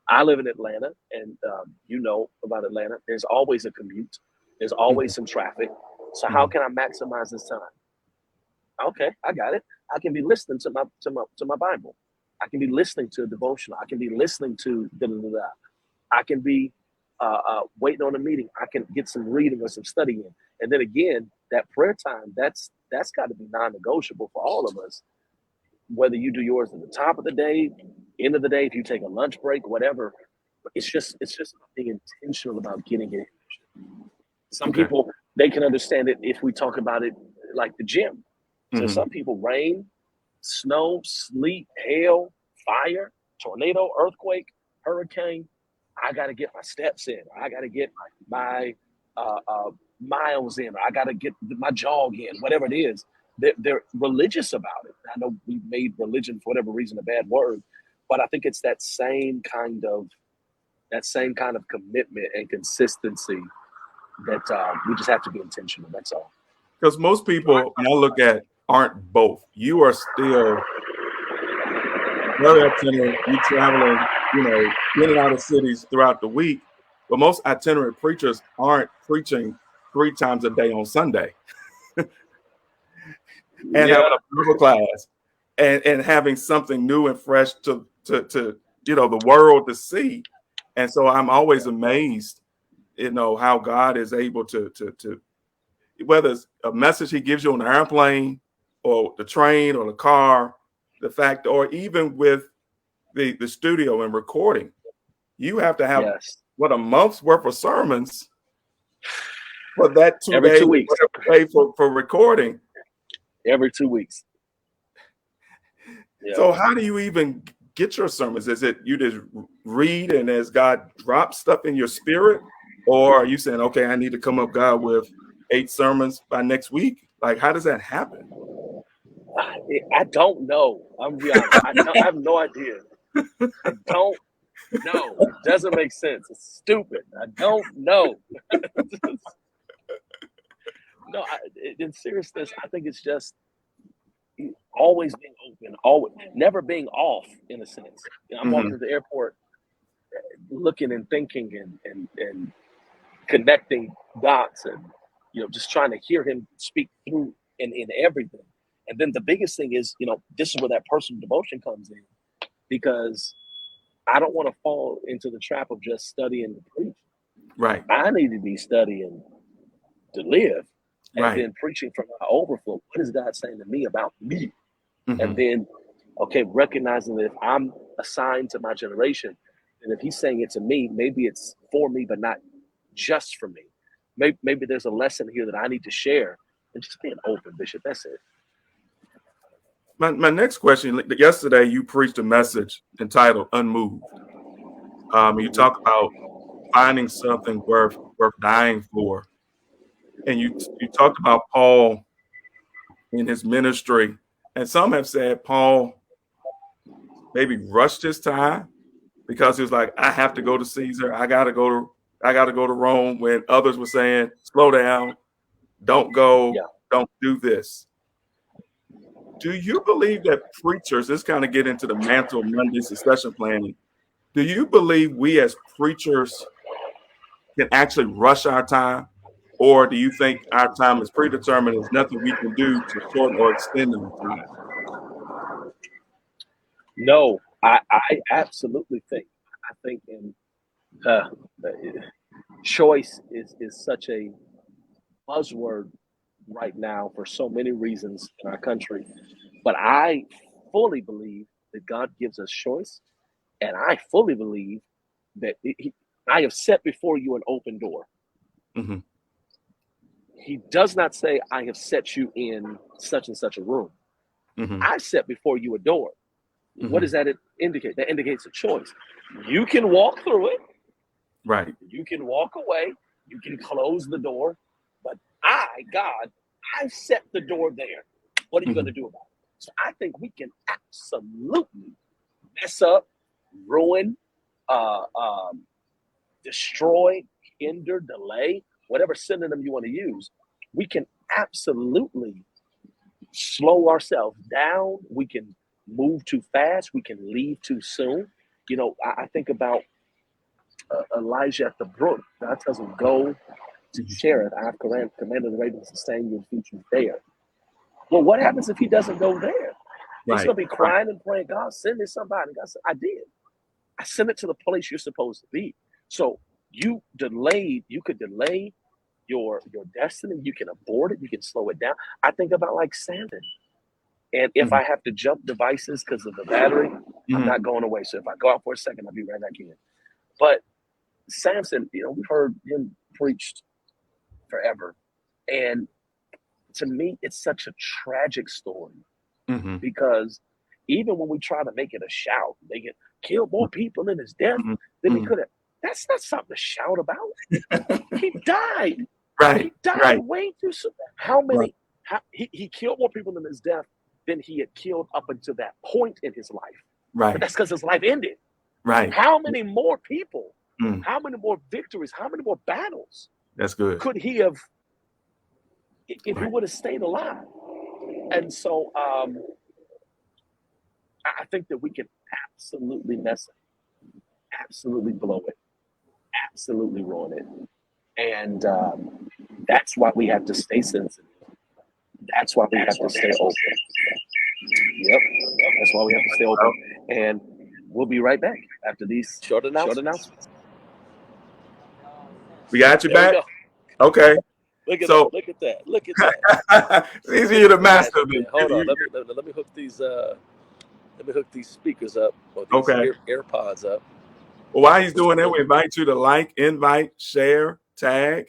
Speaker 3: I live in Atlanta, and you know about Atlanta. There's always a commute. There's
Speaker 2: Mhm,
Speaker 3: always some traffic. So how
Speaker 2: mhm,
Speaker 3: can I maximize this time? Okay, I got it. I can be listening to my Bible. I can be listening to a devotional. I can be listening to da da da da. I can be waiting on a meeting. I can get some reading or some studying. And then again, that prayer time, that's got to be non-negotiable for all of us. Whether you do yours at the top of the day, end of the day, if you take a lunch break, whatever. It's just about being intentional about getting it. Some
Speaker 2: okay.
Speaker 3: people they can understand it if we talk about it like the gym. So
Speaker 2: Mhm,
Speaker 3: some people rain, snow, sleet, hail, fire, tornado, earthquake, hurricane. I got to get my steps in. I got to get my miles in. I got to get my jog in. Whatever it is, they're religious about it. I know we made religion for whatever reason a bad word, but I think it's that same kind of commitment and consistency that we just have to be intentional. That's all.
Speaker 2: because most people, when I look at, aren't both. You are still very itinerant. You traveling, in and out of cities throughout the week. But most itinerant preachers aren't preaching 3 times a day on Sunday and
Speaker 3: Yeah.
Speaker 2: having a Bible class and having something new and fresh to the world to see. And so I'm always amazed, how God is able to whether it's a message he gives you on the airplane or the train or the car, the fact, or even with the studio and recording, you have to have
Speaker 3: Yes.
Speaker 2: a month's worth of sermons for that two
Speaker 3: Every
Speaker 2: days,
Speaker 3: 2 weeks.
Speaker 2: whatever day for recording.
Speaker 3: Every 2 weeks. Yeah.
Speaker 2: So how do you even get your sermons? Is it you just read and as God drops stuff in your spirit? Or are you saying, okay, I need to come up, God, with 8 sermons by next week? Like, how does that happen?
Speaker 3: I don't know. I'm gonna be honest. I have no idea. I don't know. It doesn't make sense. It's stupid. I don't know. No, in seriousness, I think it's just always being open, always never being off in a sense. I'm walking
Speaker 2: Hmm.
Speaker 3: to the airport looking and thinking and connecting dots and, just trying to hear him speak through in everything. And then the biggest thing is, this is where that personal devotion comes in, because I don't want to fall into the trap of just studying to preach.
Speaker 2: Right.
Speaker 3: I need to be studying to live, and then preaching from my overflow. What is God saying to me about me? And then, recognizing that if I'm assigned to my generation, and if he's saying it to me, maybe it's for me, but not just for me. Maybe there's a lesson here that I need to share, and just being open, Bishop. That's it.
Speaker 2: My next question, yesterday you preached a message entitled Unmoved. You talk about finding something worth dying for. And you talked about Paul in his ministry. And some have said Paul maybe rushed his time because he was like, I have to go to Caesar. I gotta go to Rome, when others were saying, slow down, don't go, don't do this. Do you believe that preachers, this kind of get into the Mantle Monday succession planning, do you believe we as preachers can actually rush our time? Or do you think our time is predetermined? There's nothing we can do to shorten or extend our time?
Speaker 3: No, I absolutely think. I think choice is such a buzzword right now for so many reasons in our country. But I fully believe that God gives us choice. And I fully believe that I have set before you an open door.
Speaker 2: Mm-hmm.
Speaker 3: He does not say, I have set you in such and such a room.
Speaker 2: Mm-hmm.
Speaker 3: I set before you a door.
Speaker 2: Mm-hmm.
Speaker 3: What does that indicate? That indicates a choice. You can walk through it.
Speaker 2: Right.
Speaker 3: You can walk away. You can close the door. But God, I set the door there. What are you going to do about it? So I think we can absolutely mess up, ruin, destroy, hinder, delay, whatever synonym you want to use. We can absolutely slow ourselves down. We can move too fast. We can leave too soon. I think about Elijah at the brook. God tells him, go to Cherith. I have commanded the ravens to sustain you and feed you there. Well, what happens if he doesn't go there? He's going to be crying and praying, God, send me somebody. God said, I did. I sent it to the place you're supposed to be. So you could delay your destiny. You can abort it. You can slow it down. I think about like Samson. And if I have to jump devices because of the battery, I'm not going away. So if I go out for a second, I'll be right back in. But Samson, we've heard him preached forever. And to me, it's such a tragic story because even when we try to make it a shout, they get killed more people in his death than he could have. That's not something to shout about. He died.
Speaker 2: Right.
Speaker 3: He died way too soon. How many? He killed more people in his death than he had killed up until that point in his life.
Speaker 2: Right.
Speaker 3: But that's because his life ended.
Speaker 2: Right.
Speaker 3: How many more people? How many more victories? How many more battles?
Speaker 2: That's good.
Speaker 3: Could he have if he would have stayed alive? And so I think that we can absolutely mess it, absolutely blow it, absolutely ruin it. And that's why we have to stay sensitive. That's why we have to stay open. Yep. That's why we have to stay open. And we'll be right back after these short announcements.
Speaker 2: We got you back? Okay.
Speaker 3: Look at that. Look at that.
Speaker 2: It's easier to master.
Speaker 3: Hold on. Let me hook these speakers up, or these AirPods up.
Speaker 2: Well, while he's doing that, we invite you to like, invite, share, tag.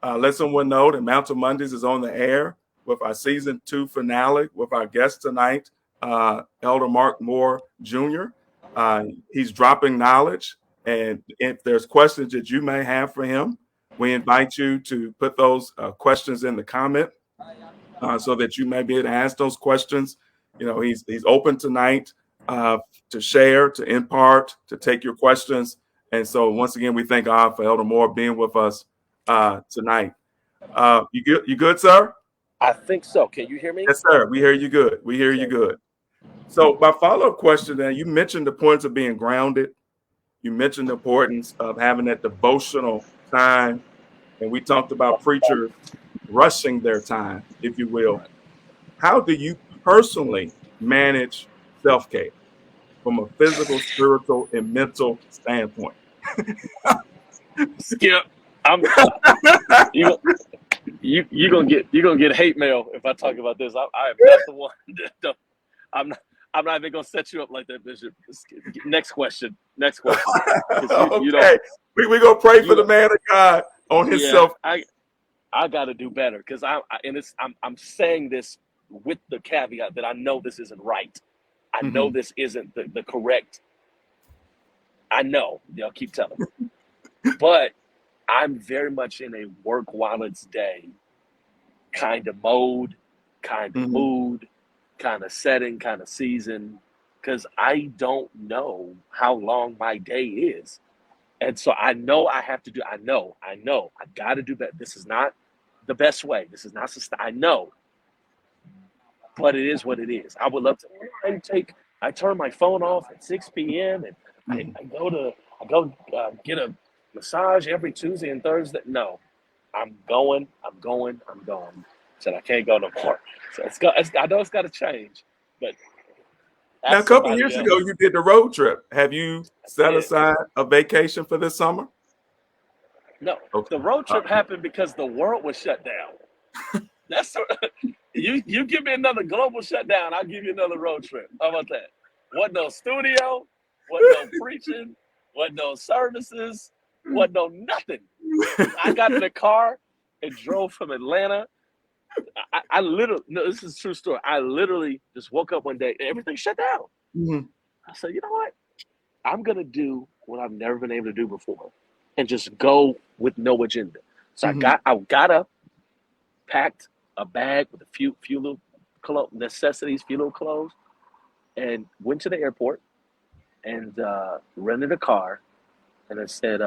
Speaker 2: Let someone know that Mantle Mondays is on the air with our season 2 finale with our guest tonight, Elder Mark Moore Jr. He's dropping knowledge. And if there's questions that you may have for him, we invite you to put those questions in the comment so that you may be able to ask those questions. He's open tonight to share, to impart, to take your questions. And so once again, we thank God for Elder Moore being with us tonight. You good, sir?
Speaker 3: I think so. Can you hear me?
Speaker 2: Yes, sir. We hear you good. You good. So my follow-up question then, you mentioned the points of being grounded. You mentioned the importance of having that devotional time and we talked about preachers rushing their time, if you will.
Speaker 3: Right.
Speaker 2: How do you personally manage self-care from a physical, spiritual, and mental standpoint?
Speaker 3: Skip. I'm you. You gonna get hate mail if I talk about this. I am not the one. I'm not. I'm not even gonna set you up like that, Bishop. Next question. Next question. 'Cause you
Speaker 2: Okay,
Speaker 3: don't.
Speaker 2: we're gonna pray for
Speaker 3: You
Speaker 2: the man of God on his
Speaker 3: yeah.
Speaker 2: self.
Speaker 3: I got to do better because I'm saying this with the caveat that I know this isn't right. I know
Speaker 2: Mhm.
Speaker 3: this isn't the correct. I know they'll keep telling me, but I'm very much in a work while it's day kind of mode, kind of
Speaker 2: Mhm.
Speaker 3: mood, kind of setting, kind of season, because I don't know how long my day is. And so I know I have to do, I know, I got to do better. This is not the best way. This is not, I know, but it is what it is. I would love to I turn my phone off at 6 p.m. and
Speaker 2: Mhm.
Speaker 3: I go get a massage every Tuesday and Thursday. No, I'm going. Said I can't go no more. So I know it's got to change, but
Speaker 2: Now, a
Speaker 3: ask
Speaker 2: couple
Speaker 3: somebody
Speaker 2: years ago,
Speaker 3: else.
Speaker 2: you did the road trip. Have you
Speaker 3: I
Speaker 2: set
Speaker 3: did.
Speaker 2: aside a vacation for this summer?
Speaker 3: No,
Speaker 2: Okay.
Speaker 3: the road
Speaker 2: Uh,
Speaker 3: trip happened because the world was shut down. That's you give me another global shutdown, I'll give you another road trip. How about that? What no studio, what no preaching, what no services, what no nothing. I got in the car and drove from Atlanta. I literally no, this is a true story. I literally just woke up one day and everything shut down.
Speaker 2: Mhm.
Speaker 3: I said, you know what? I'm gonna do what I've never been able to do before, and just go with no agenda. So
Speaker 2: Mhm.
Speaker 3: I got up, packed a bag with a few little necessities, few little clothes, and went to the airport and rented a car. And I said,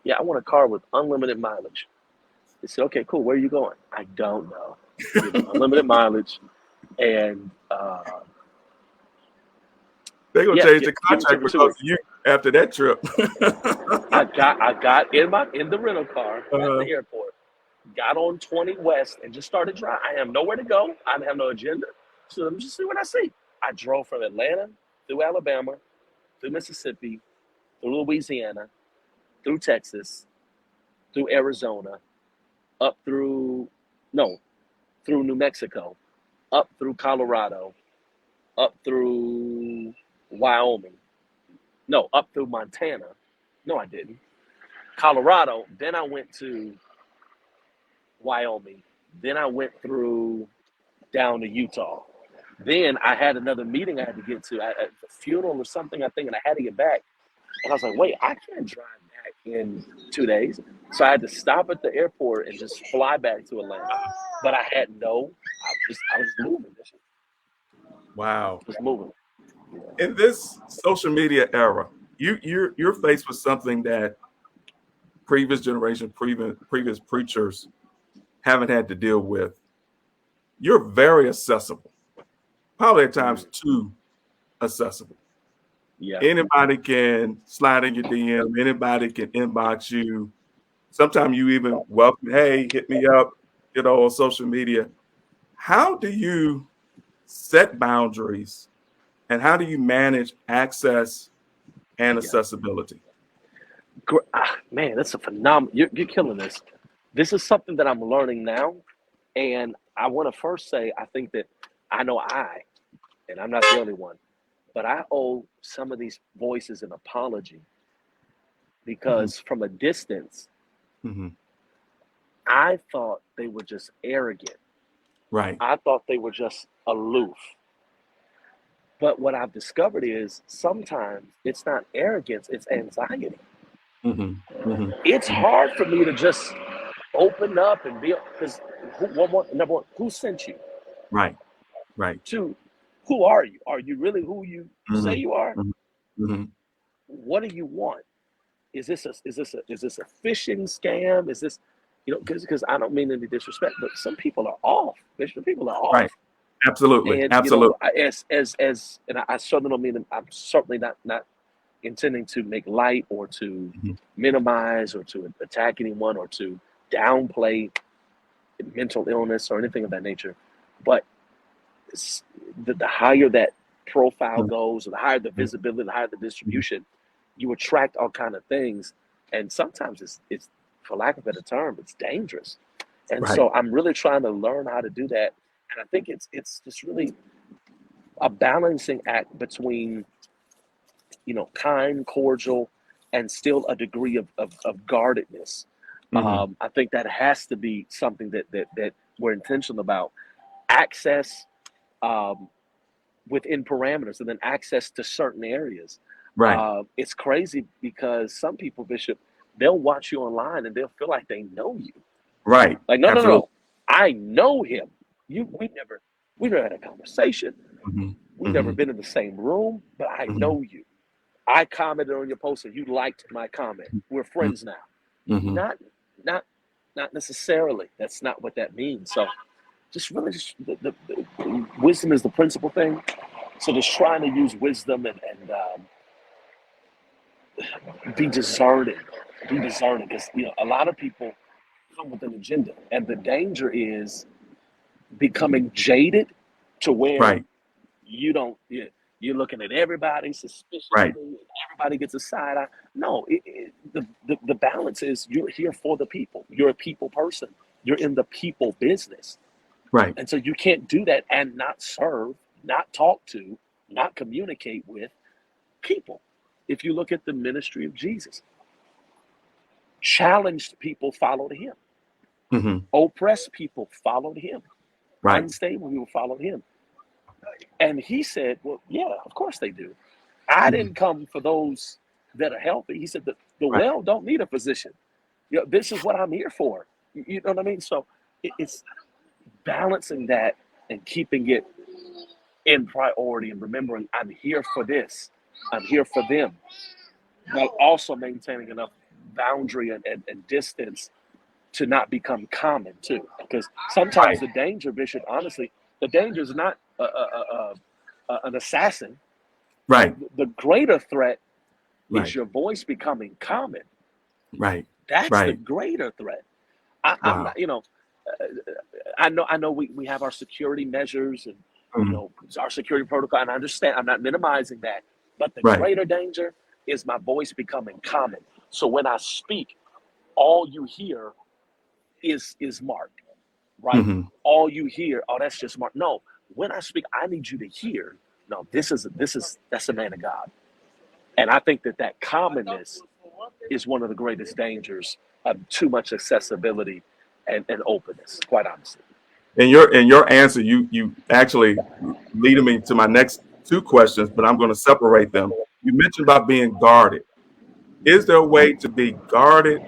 Speaker 3: "Yeah, I want a car with unlimited mileage." They said, "Okay, cool. Where are you going?" I don't know. Unlimited mileage, and
Speaker 2: They're gonna
Speaker 3: yeah,
Speaker 2: change the
Speaker 3: give it to
Speaker 2: contract
Speaker 3: me for
Speaker 2: because
Speaker 3: 2 weeks.
Speaker 2: of you after that trip.
Speaker 3: I got in the rental car at
Speaker 2: uh,
Speaker 3: the airport, got on 20 West, and just started driving. I have nowhere to go. I have no agenda. So let me just see what I see. I drove from Atlanta through Alabama, through Mississippi, through Louisiana, through Texas, through Arizona, up through no, through New Mexico, up through Colorado, up through Wyoming. No, up through Montana. No, I didn't. Colorado. Then I went to Wyoming. Then I went through down to Utah. Then I had another meeting I had to get to at a funeral or something, I think, and I had to get back. And I was like, wait, I can't drive back in 2 days. So I had to stop at the airport and just fly back to Atlanta. But I had I was just moving.
Speaker 2: wow.
Speaker 3: Just moving.
Speaker 2: In this social media era, you're faced with something that previous generation, previous preachers haven't had to deal with. You're very accessible, probably at times too accessible.
Speaker 3: Yeah.
Speaker 2: Anybody can slide in your DM. Anybody can inbox you. Sometimes you even welcome, hey, hit me up, on social media. How do you set boundaries and how do you manage access and
Speaker 3: Yeah.
Speaker 2: accessibility?
Speaker 3: Man, that's a phenomenal. You're killing this. This is something that I'm learning now. And I want to first say, I think that and I'm not the only one, but I owe some of these voices an apology
Speaker 2: Mhm.
Speaker 3: because from a distance,
Speaker 2: Mhm.
Speaker 3: I thought they were just arrogant.
Speaker 2: Right.
Speaker 3: I thought they were just aloof. But what I've discovered is sometimes it's not arrogance, it's anxiety.
Speaker 2: Mhm. Mhm.
Speaker 3: It's hard for me to just open up and be because number one, who sent you?
Speaker 2: Right. Right.
Speaker 3: Two, who are you? Are you really who you say
Speaker 2: Mhm.
Speaker 3: you are?
Speaker 2: Mhm. Mhm.
Speaker 3: What do you want? Is this a phishing scam? Is this because I don't mean any disrespect, but some people are off. Some people are
Speaker 2: Right.
Speaker 3: off,
Speaker 2: Absolutely.
Speaker 3: and
Speaker 2: Absolutely.
Speaker 3: and I certainly don't mean I'm certainly not intending to make light or to
Speaker 2: Mhm.
Speaker 3: minimize or to attack anyone or to downplay mental illness or anything of that nature, but the higher that profile goes, or the higher the visibility, the higher the distribution, you attract all kind of things, and sometimes it's for lack of a better term, it's dangerous. And
Speaker 2: Right.
Speaker 3: so I'm really trying to learn how to do that, and I think it's just really a balancing act between, kind, cordial, and still a degree of guardedness. I think that has to be something that we're intentional about. Access within parameters, and then access to certain areas.
Speaker 2: Right.
Speaker 3: It's crazy because some people, Bishop, they'll watch you online and they'll feel like they know you.
Speaker 2: Right.
Speaker 3: Like, no,
Speaker 2: Absolutely.
Speaker 3: I know him. We never had a conversation.
Speaker 2: Mm-hmm.
Speaker 3: We've never been in the same room, but I
Speaker 2: Mm-hmm.
Speaker 3: know you. I commented on your post and you liked my comment. We're friends now.
Speaker 2: Mm-hmm.
Speaker 3: Not necessarily. That's not what that means. So just really the wisdom is the principal thing. So just trying to use wisdom and be discerning. Be discerning, because a lot of people come with an agenda, and the danger is becoming jaded to where
Speaker 2: Right.
Speaker 3: you don't. You're looking at everybody suspiciously,
Speaker 2: Right.
Speaker 3: and everybody gets a side eye. No, the balance is you're here for the people. You're a people person. You're in the people business.
Speaker 2: Right.
Speaker 3: And so you can't do that and not serve, not talk to, not communicate with people. If you look at the ministry of Jesus, challenged people followed him.
Speaker 2: Mm-hmm.
Speaker 3: Oppressed people followed him.
Speaker 2: Right.
Speaker 3: Unstable people followed him. And he said, well, yeah, of course they do. I didn't come for those that are healthy. He said, the
Speaker 2: Right.
Speaker 3: well don't need a physician. This is what I'm here for. You know what I mean? So it's balancing that and keeping it in priority and remembering I'm here for this. I'm here for them. While also maintaining enough boundary and distance to not become common too. Because sometimes
Speaker 2: Right.
Speaker 3: the danger, Bishop, honestly, the danger is not an assassin.
Speaker 2: Right.
Speaker 3: The greater threat is
Speaker 2: Right.
Speaker 3: your voice becoming common.
Speaker 2: Right.
Speaker 3: That's the
Speaker 2: Right.
Speaker 3: greater threat. I'm
Speaker 2: Wow.
Speaker 3: not, I know we have our security measures and
Speaker 2: Mhm.
Speaker 3: our security protocol, and I understand. I'm not minimizing that, but the
Speaker 2: Right.
Speaker 3: greater danger is my voice becoming common. So when I speak, all you hear is Mark, right?
Speaker 2: Mm-hmm.
Speaker 3: All you hear, oh, that's just Mark. No, when I speak, I need you to hear. No, that's a man of God, and I think that commonness is one of the greatest dangers of too much accessibility and openness. Quite honestly.
Speaker 2: In your answer, you actually leading me to my next two questions, but I'm going to separate them. You mentioned about being guarded. Is there a way to be guarded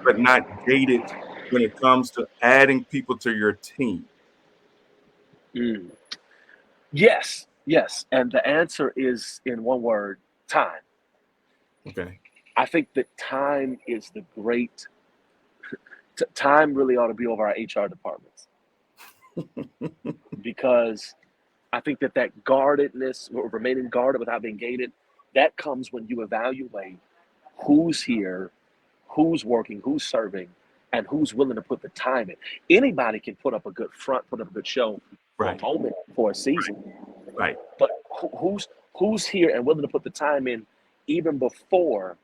Speaker 2: but not gated when it comes to adding people to your team?
Speaker 3: Mm. Yes, and the answer is in one word: time.
Speaker 2: Okay.
Speaker 3: I think that time is the great. Time really ought to be over our HR departments, because I think that guardedness, or remaining guarded without being gated, that comes when you evaluate who's here, who's working, who's serving, and who's willing to put the time in. Anybody can put up a good front, put up a good show for a
Speaker 2: Right.
Speaker 3: moment, for a season,
Speaker 2: Right.
Speaker 3: but who's here and willing to put the time in even before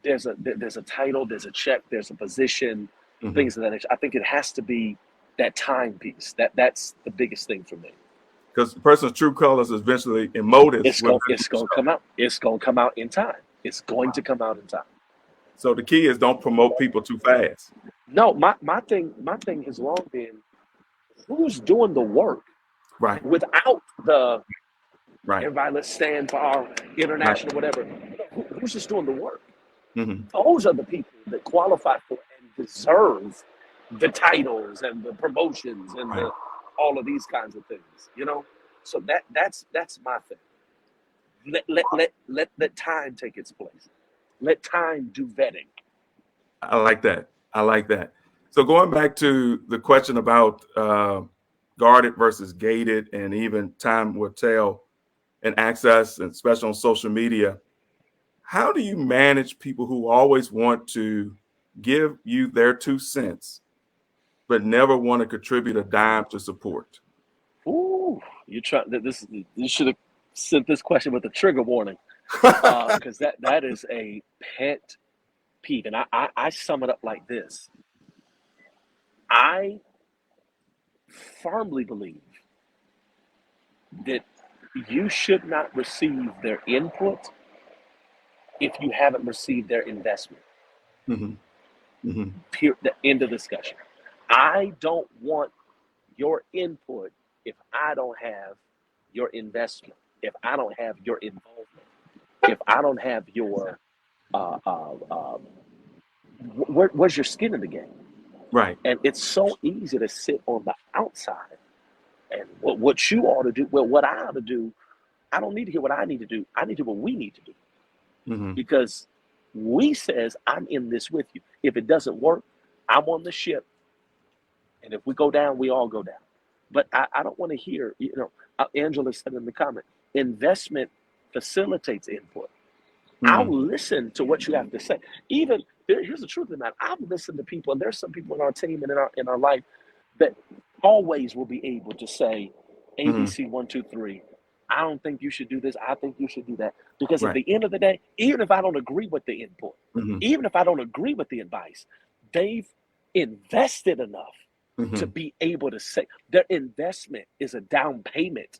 Speaker 3: there's a title, there's a check, there's a position,
Speaker 2: Mm-hmm.
Speaker 3: things of that nature. I think it has to be that time piece. That's the biggest thing for me.
Speaker 2: Because the person's true colors is eventually in motives
Speaker 3: It's
Speaker 2: will
Speaker 3: going
Speaker 2: eventually
Speaker 3: it's going to
Speaker 2: show.
Speaker 3: come out. It's going to come out in time. It's going to come out in time.
Speaker 2: So the key is don't promote people too fast.
Speaker 3: No, my thing has long been who's doing the work
Speaker 2: Right.
Speaker 3: without the
Speaker 2: Right.
Speaker 3: everybody, let's stand for our
Speaker 2: Right.
Speaker 3: international whatever. Who's just doing the work?
Speaker 2: Mm-hmm.
Speaker 3: Those are the people that qualify for and deserve the titles and the promotions and
Speaker 2: Right.
Speaker 3: all of these kinds of things. So that's my thing. Let time take its place. Let time do vetting.
Speaker 2: I like that. I like that. So going back to the question about guarded versus gated, and even time will tell, and access, and especially on social media, how do you manage people who always want to give you their 2 cents, but never want to contribute a dime to support?
Speaker 3: Ooh, you try this. You should have sent this question with a trigger warning, because that is a pet peeve, and I sum it up like this: I firmly believe that you should not receive their input if you haven't received their investment.
Speaker 2: Hmm. Hmm.
Speaker 3: Period. The end of discussion. I don't want your input if I don't have your investment, if I don't have your involvement, if I don't have your where's your skin in the game?
Speaker 2: Right.
Speaker 3: And it's so easy to sit on the outside. And what you ought to do, well, what I ought to do, I don't need to hear what I need to do. I need to do what we need to do,
Speaker 2: Hmm.
Speaker 3: because we says I'm in this with you. If it doesn't work, I'm on the ship, and if we go down, we all go down. But I don't want to hear, Angela said in the comment, investment facilitates input. I'll
Speaker 2: Hmm.
Speaker 3: listen to what you have to say. Even here's the truth of the matter. I've listened to people, and there's some people in our team and in our life that always will be able to say
Speaker 2: Hmm.
Speaker 3: ABC 1, 2, 3. I don't think you should do this. I think you should do that. Because at
Speaker 2: Right.
Speaker 3: the end of the day, even if I don't agree with the input,
Speaker 2: Hmm.
Speaker 3: even if I don't agree with the advice, they've invested enough to
Speaker 2: Hmm.
Speaker 3: be able to say their investment is a down payment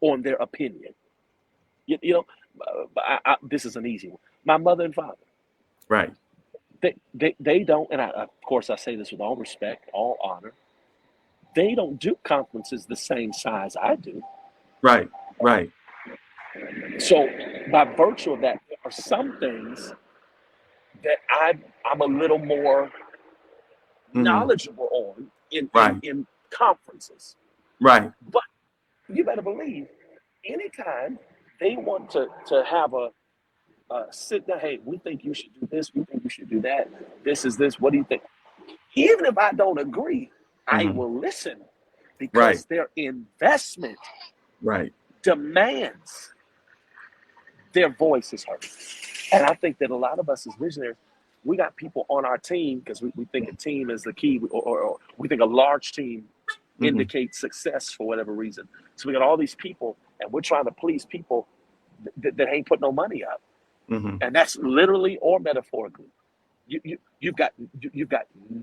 Speaker 3: on their opinion. This is an easy one. My mother and father,
Speaker 2: Right.
Speaker 3: they don't, and of course I say this with all respect, all honor, they don't do conferences the same size I do.
Speaker 2: Right. Right.
Speaker 3: So by virtue of that, there are some things that I'm a little more
Speaker 2: Hmm.
Speaker 3: knowledgeable on
Speaker 2: Right.
Speaker 3: in conferences.
Speaker 2: Right.
Speaker 3: But you better believe, anytime they want to have a sit down, hey, we think you should do this, we think you should do that. This is this. What do you think? Even if I don't agree, I
Speaker 2: Hmm.
Speaker 3: will listen,
Speaker 2: Right.
Speaker 3: because their investment
Speaker 2: Right.
Speaker 3: demands their voice is heard. And I think that a lot of us as visionaries, we got people on our team because we think a team is the key, or we think a large team
Speaker 2: Hmm.
Speaker 3: indicates success for whatever reason. So we got all these people, and we're trying to please people that ain't put no money up.
Speaker 2: Hmm.
Speaker 3: And that's literally or metaphorically. You've got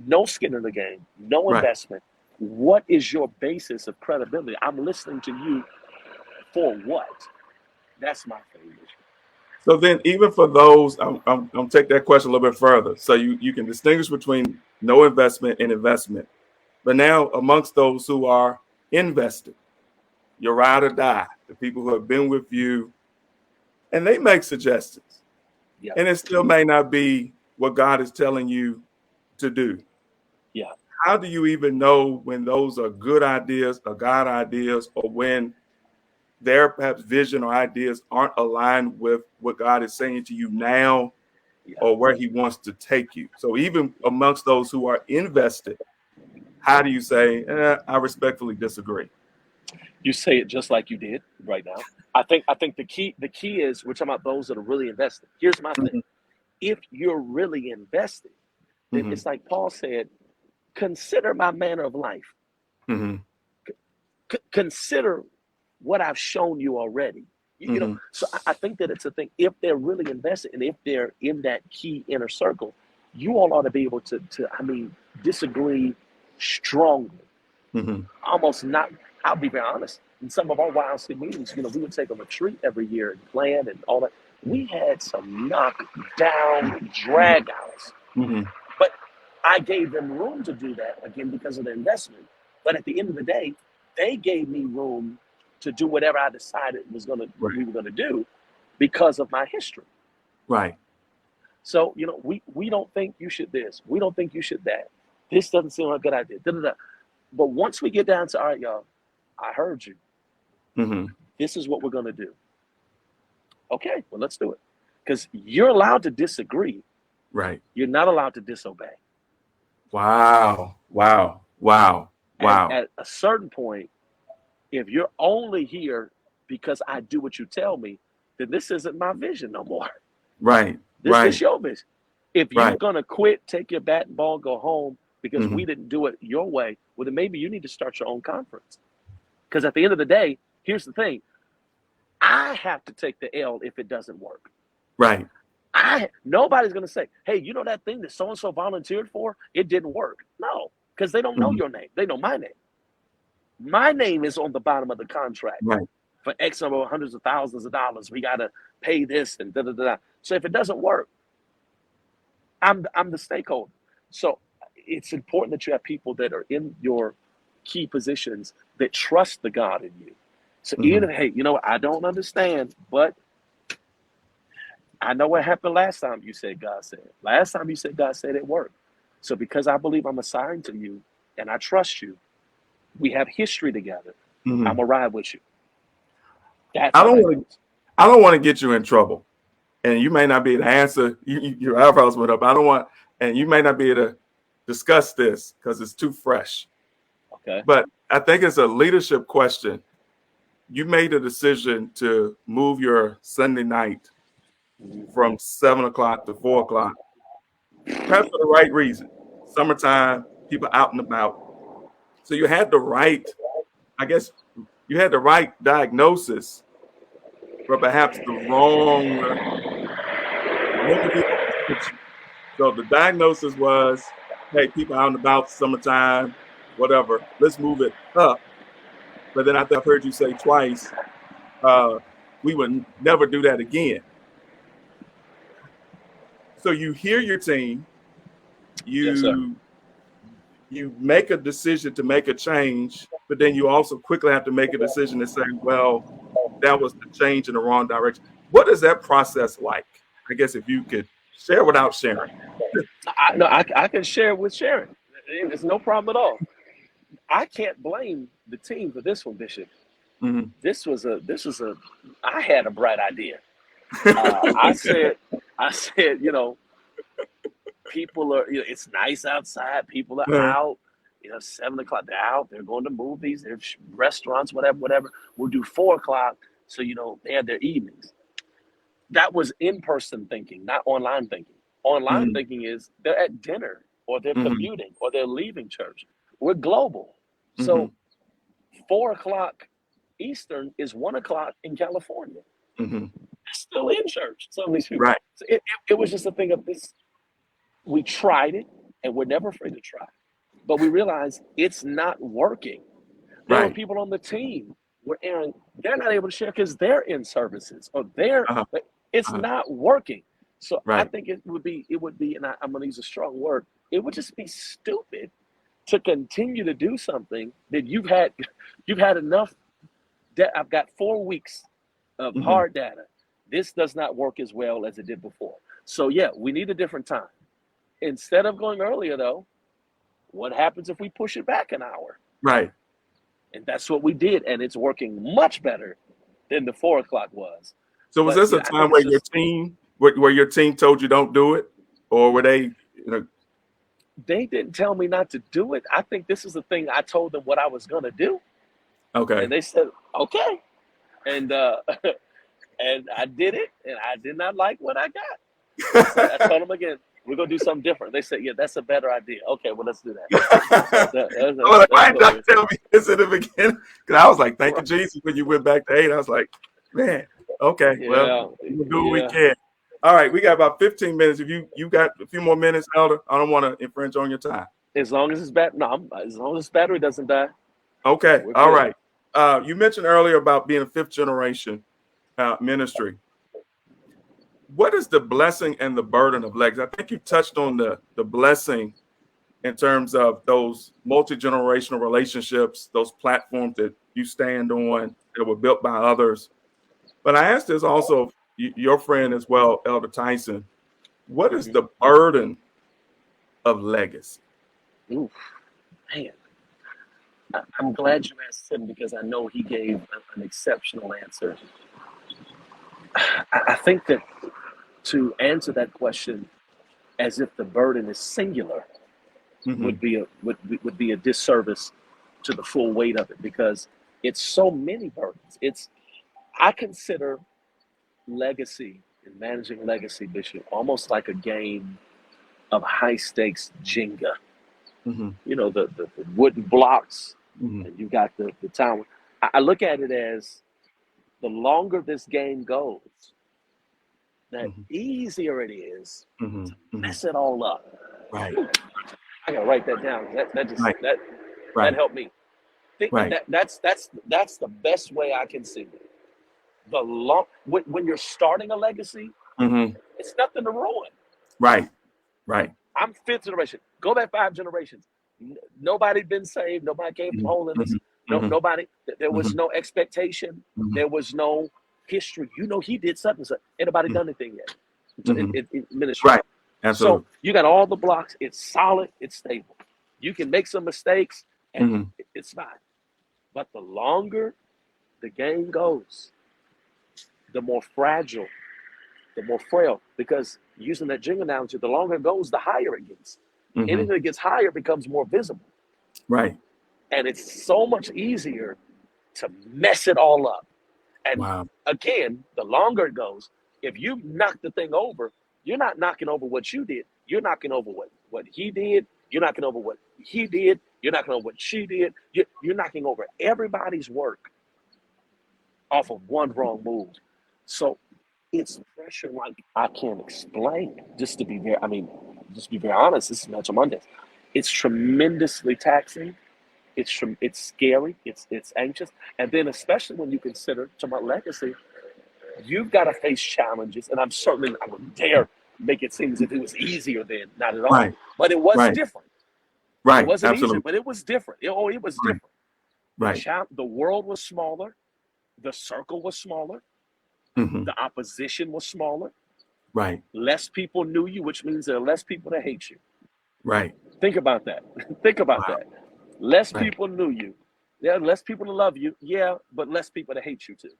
Speaker 3: no skin in the game, no
Speaker 2: Right.
Speaker 3: investment. What is your basis of credibility? I'm listening to you for what? That's my favorite.
Speaker 2: So then, even for those, I'm take that question a little bit further. So you can distinguish between no investment and investment. But now, amongst those who are invested, your ride or die, the people who have been with you, and they make suggestions,
Speaker 3: Yeah,
Speaker 2: and it still may not be what God is telling you to do.
Speaker 3: yeah.
Speaker 2: How do you even know when those are good ideas or God ideas, or when their perhaps vision or ideas aren't aligned with what God is saying to you now,
Speaker 3: Yeah.
Speaker 2: or where he wants to take you? So even amongst those who are invested, how do you say, I respectfully disagree?
Speaker 3: You say it just like you did right now. I think the key is we're talking about those that are really invested. Here's my thing.
Speaker 2: Hmm.
Speaker 3: If you're really invested, then
Speaker 2: Hmm.
Speaker 3: it's like Paul said, consider my manner of life.
Speaker 2: Hmm.
Speaker 3: Consider what I've shown you already.
Speaker 2: Hmm.
Speaker 3: So I think that it's a thing. If they're really invested and if they're in that key inner circle, you all ought to be able to disagree strongly.
Speaker 2: Hmm.
Speaker 3: Almost not, I'll be very honest. In some of our YLC meetings, we would take a retreat every year and plan and all that. We had some knockdown drag outs.
Speaker 2: Hmm.
Speaker 3: But I gave them room to do that again because of the investment. But at the end of the day, they gave me room to do whatever I decided
Speaker 2: Right.
Speaker 3: we were gonna do because of my history.
Speaker 2: Right.
Speaker 3: So we don't think you should this. We don't think you should that. This doesn't seem like a good idea. Da, da, da. But once we get down to all right, y'all, I heard you.
Speaker 2: Hmm.
Speaker 3: This is what we're gonna do. Okay, well let's do it. Because you're allowed to disagree.
Speaker 2: Right.
Speaker 3: You're not allowed to disobey.
Speaker 2: Wow. Wow. Wow.
Speaker 3: And
Speaker 2: Wow.
Speaker 3: at a certain point, if you're only here because I do what you tell me, then this isn't my vision no more.
Speaker 2: Right.
Speaker 3: This
Speaker 2: Right.
Speaker 3: your vision. If you're
Speaker 2: Right.
Speaker 3: going to quit, take your bat and ball, go home because
Speaker 2: Hmm.
Speaker 3: we didn't do it your way, well, then maybe you need to start your own conference. Because at the end of the day, here's the thing. I have to take the L if it doesn't work.
Speaker 2: Right.
Speaker 3: Nobody's going to say, hey, you know that thing that so-and-so volunteered for? It didn't work. No, because they don't know
Speaker 2: Hmm.
Speaker 3: your name. They know my name. My name is on the bottom of the contract.
Speaker 2: Right.
Speaker 3: For X number of hundreds of thousands of dollars, we got to pay this and da-da-da. So if it doesn't work, I'm the stakeholder. So it's important that you have people that are in your key positions that trust the God in you. So
Speaker 2: Hmm.
Speaker 3: even, hey, you know, I don't understand, but I know what happened last time you said God said. Last time you said God said it worked. So because I believe I'm assigned to you and I trust you, we have history together.
Speaker 2: Hmm.
Speaker 3: I'm gonna ride with you. That's
Speaker 2: I
Speaker 3: how
Speaker 2: don't
Speaker 3: that
Speaker 2: want to.
Speaker 3: goes.
Speaker 2: I don't want to get you in trouble, and you may not be able to answer. Your eyebrows went up. I don't want, and you may not be able to discuss this because it's too fresh.
Speaker 3: Okay.
Speaker 2: But I think it's a leadership question. You made a decision to move your Sunday night from 7 o'clock to 4 o'clock, perhaps for the right reason. Summertime, people out and about. So you had the right, I guess, you had the right diagnosis, but perhaps the wrong remedy or prescription. So the diagnosis was, hey, people out and about, summertime, whatever, let's move it up. But then I think I've heard you say twice, uh, we would never do that again. So you hear your team,
Speaker 3: Yes, sir.
Speaker 2: you you make a decision to make a change, but then you also quickly have to make a decision to say, well, that was the change in the wrong direction. What is that process like? I guess if you could share without sharing.
Speaker 3: No, I can share with Sharon. It's no problem at all. I can't blame the team for this one, Bishop.
Speaker 2: Mhm.
Speaker 3: This was a. I had a bright idea. I said, you know, people are. You know, it's nice outside. People are
Speaker 2: Uh,
Speaker 3: out. You know, 7 o'clock. They're out. They're going to movies. They're restaurants. Whatever. Whatever. We'll do 4 o'clock. So you know they have their evenings. That was in-person thinking, not online thinking. Online
Speaker 2: mhm,
Speaker 3: thinking is they're at dinner or they're
Speaker 2: mhm,
Speaker 3: commuting or they're leaving church. We're global.
Speaker 2: mhm,
Speaker 3: So 4 o'clock Eastern is 1 o'clock in California.
Speaker 2: mhm.
Speaker 3: They're still in church, some of these people.
Speaker 2: Right,
Speaker 3: So it was just a thing of this. We tried it and we're never afraid to try. But we realized it's not working. There were
Speaker 2: right.
Speaker 3: people on the team where Aaron, they're not able to share because they're in services or
Speaker 2: Uh-huh,
Speaker 3: it's
Speaker 2: uh-huh.
Speaker 3: not working. So I
Speaker 2: Right.
Speaker 3: think it would be, and I'm going to use a strong word. It would just be stupid to continue to do something that you've had enough. I've got 4 weeks of
Speaker 2: Mhm.
Speaker 3: hard data. This does not work as well as it did before. So yeah, we need a different time. Instead of going earlier though, what happens if we push it back an hour?
Speaker 2: Right.
Speaker 3: And that's what we did, and it's working much better than the 4 o'clock was.
Speaker 2: So was
Speaker 3: But
Speaker 2: this
Speaker 3: you
Speaker 2: a
Speaker 3: know, I think
Speaker 2: time
Speaker 3: it's
Speaker 2: where your
Speaker 3: just
Speaker 2: team where your team told you don't do it? Or were they,
Speaker 3: they didn't tell me not to do it. I think this is the thing I told them what I was gonna do, and
Speaker 2: okay.
Speaker 3: they said okay, and and I did it, and I did not like what I got. I told them again, we're gonna do something different. They said, yeah, that's a better idea. Okay, well let's do that. So
Speaker 2: I was like, why
Speaker 3: that's
Speaker 2: did
Speaker 3: what
Speaker 2: not
Speaker 3: we
Speaker 2: tell me this in the beginning? Because I was like, thank you,
Speaker 3: right.
Speaker 2: Jesus, when you went back to 8. I was like, man, okay, well,
Speaker 3: Yeah,
Speaker 2: we'll do what we
Speaker 3: yeah.
Speaker 2: can. All right, we got about 15 minutes. If you got a few more minutes, Elder, I don't want to infringe on your time.
Speaker 3: As long as as long as battery doesn't die,
Speaker 2: Okay,
Speaker 3: we're
Speaker 2: all
Speaker 3: good.
Speaker 2: right. You mentioned earlier about being a fifth generation ministry. What is the blessing and the burden of legacy? I think you touched on the blessing in terms of those multi-generational relationships, those platforms that you stand on that were built by others. But I asked this also your friend as well, Elder Tyson. What is
Speaker 3: Mhm.
Speaker 2: the burden of legacy?
Speaker 3: Oof, man. I'm glad you asked him because I know he gave an exceptional answer. I think that to answer that question as if the burden is singular
Speaker 2: Hmm.
Speaker 3: would be a disservice to the full weight of it because it's so many burdens. It's I consider legacy and managing legacy, Bishop, almost like a game of high stakes Jenga.
Speaker 2: Mm-hmm.
Speaker 3: You know, the wooden blocks,
Speaker 2: Mm-hmm.
Speaker 3: and you got the tower. I look at it as the longer this game goes, the
Speaker 2: Mm-hmm.
Speaker 3: easier it is
Speaker 2: Mm-hmm.
Speaker 3: to
Speaker 2: Mm-hmm.
Speaker 3: mess it all up.
Speaker 2: Right.
Speaker 3: I gotta write that down.
Speaker 2: Right.
Speaker 3: That
Speaker 2: Right.
Speaker 3: helped me. Think
Speaker 2: Right.
Speaker 3: that's the best way I can see it. When you're starting a legacy,
Speaker 2: Mm-hmm.
Speaker 3: it's nothing to ruin.
Speaker 2: Right. Right.
Speaker 3: I'm fifth generation. Go back 5 generations. Nobody been saved. Nobody came from holiness.
Speaker 2: Mm-hmm. Mm-hmm.
Speaker 3: Nobody. There
Speaker 2: Mm-hmm.
Speaker 3: was no expectation.
Speaker 2: Mm-hmm.
Speaker 3: There was no history. You know, he did something. Anybody done anything yet?
Speaker 2: Mm-hmm.
Speaker 3: In ministry.
Speaker 2: Right.
Speaker 3: So
Speaker 2: Absolutely.
Speaker 3: you got all the blocks. It's solid. It's stable. You can make some mistakes, and
Speaker 2: Mm-hmm.
Speaker 3: it's fine. But the longer the game goes, the more fragile, the more frail. Because using that jingle analogy, the longer it goes, the higher it gets.
Speaker 2: Mm-hmm.
Speaker 3: Anything that gets higher becomes more visible.
Speaker 2: Right.
Speaker 3: And it's so much easier to mess it all up. And
Speaker 2: Wow.
Speaker 3: again, the longer it goes, if you knock the thing over, you're not knocking over what you did. You're knocking over what he did. You're knocking over what he did. You're knocking over what she did. You're knocking over everybody's work off of one wrong move. So it's pressure like I can't explain. Just to be very honest, this is Mental Monday. It's tremendously taxing. It's scary. It's anxious, and then especially when you consider to my legacy, you've got to face challenges. And I would dare make it seem as if it was easier then, not at all.
Speaker 2: Right.
Speaker 3: But it was
Speaker 2: Right.
Speaker 3: different. It
Speaker 2: Right.
Speaker 3: wasn't easier,
Speaker 2: Absolutely.
Speaker 3: but it was different. It was
Speaker 2: Right.
Speaker 3: different.
Speaker 2: Right.
Speaker 3: The world was smaller. The circle was smaller.
Speaker 2: Mm-hmm.
Speaker 3: The opposition was smaller.
Speaker 2: Right.
Speaker 3: Less people knew you, which means there are less people that hate you.
Speaker 2: Right.
Speaker 3: Think about that. Think about
Speaker 2: Wow.
Speaker 3: that. Less
Speaker 2: Right.
Speaker 3: people knew you. There are less people to love you, yeah, but less people to hate you too.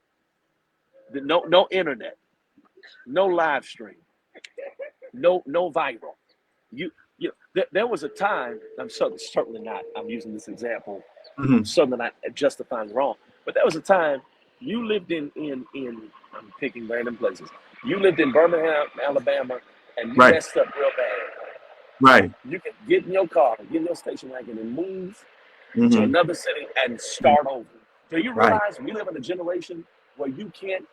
Speaker 3: No internet, no live stream, no viral. There was a time. Certainly not. I'm using this example.
Speaker 2: Mm-hmm.
Speaker 3: Certainly not justifying wrong, but there was a time you lived in. I'm picking random places. You lived in Birmingham, Alabama, and you
Speaker 2: Right.
Speaker 3: messed up real bad.
Speaker 2: Right.
Speaker 3: You can get in your car, get in your station wagon, and move to
Speaker 2: Mm-hmm.
Speaker 3: another city and start over. Do you
Speaker 2: Right.
Speaker 3: realize we live in a generation where you can't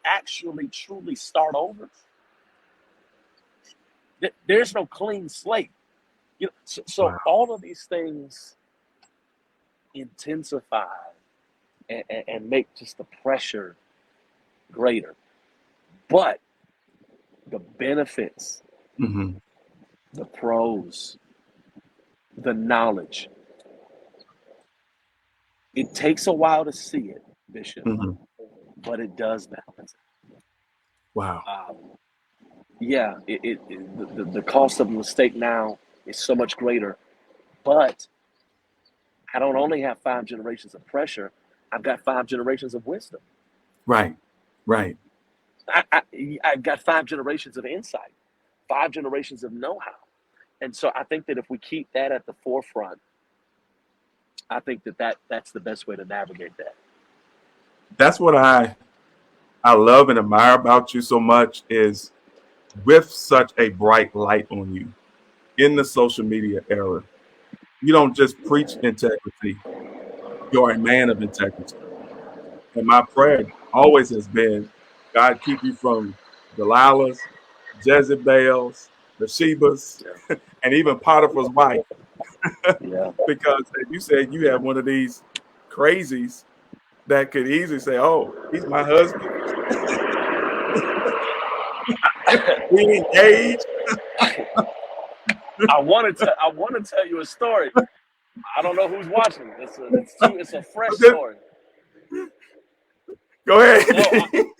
Speaker 3: actually truly start over? There's no clean slate. So
Speaker 2: Wow.
Speaker 3: all of these things intensify and make just the pressure greater. But the benefits,
Speaker 2: Mm-hmm.
Speaker 3: the pros, the knowledge, it takes a while to see it, Bishop,
Speaker 2: Mm-hmm.
Speaker 3: but it does balance.
Speaker 2: Wow.
Speaker 3: Yeah, the cost of a mistake now is so much greater, but I don't only have 5 generations of pressure, I've got 5 generations of wisdom.
Speaker 2: Right. Right.
Speaker 3: I've got 5 generations of insight, 5 generations of know-how. And so I think that if we keep that at the forefront, I think that's the best way to navigate that.
Speaker 2: That's what I love and admire about you so much is with such a bright light on you in the social media era. You don't just preach integrity. You're a man of integrity. And my prayer always has been, God keep you from Delilah's, Jezebel's, Bathsheba's, and even Potiphar's wife.
Speaker 3: Yeah.
Speaker 2: Because as you said, you have one of these crazies that could easily say, "Oh, he's my husband. We engaged."
Speaker 3: I want to tell you a story. I don't know who's watching. It's a fresh story.
Speaker 2: Go ahead.
Speaker 3: No,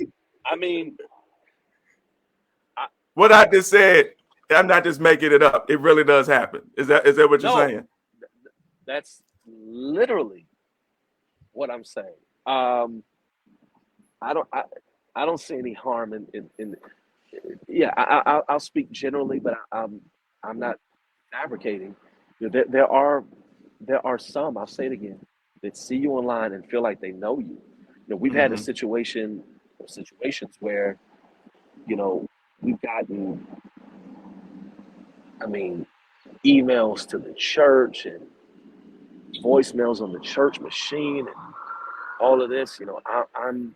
Speaker 3: I mean,
Speaker 2: What I just said, I'm not just making it up. It really does happen. Is that what you're
Speaker 3: no,
Speaker 2: saying?
Speaker 3: that's literally what I'm saying. I don't see any harm in yeah. I'll speak generally, but I'm not fabricating. There are some. I'll say it again that see you online and feel like they know you. We've had a
Speaker 2: Mm-hmm.
Speaker 3: situations where we've gotten I mean, emails to the church and voicemails on the church machine and all of this. I'm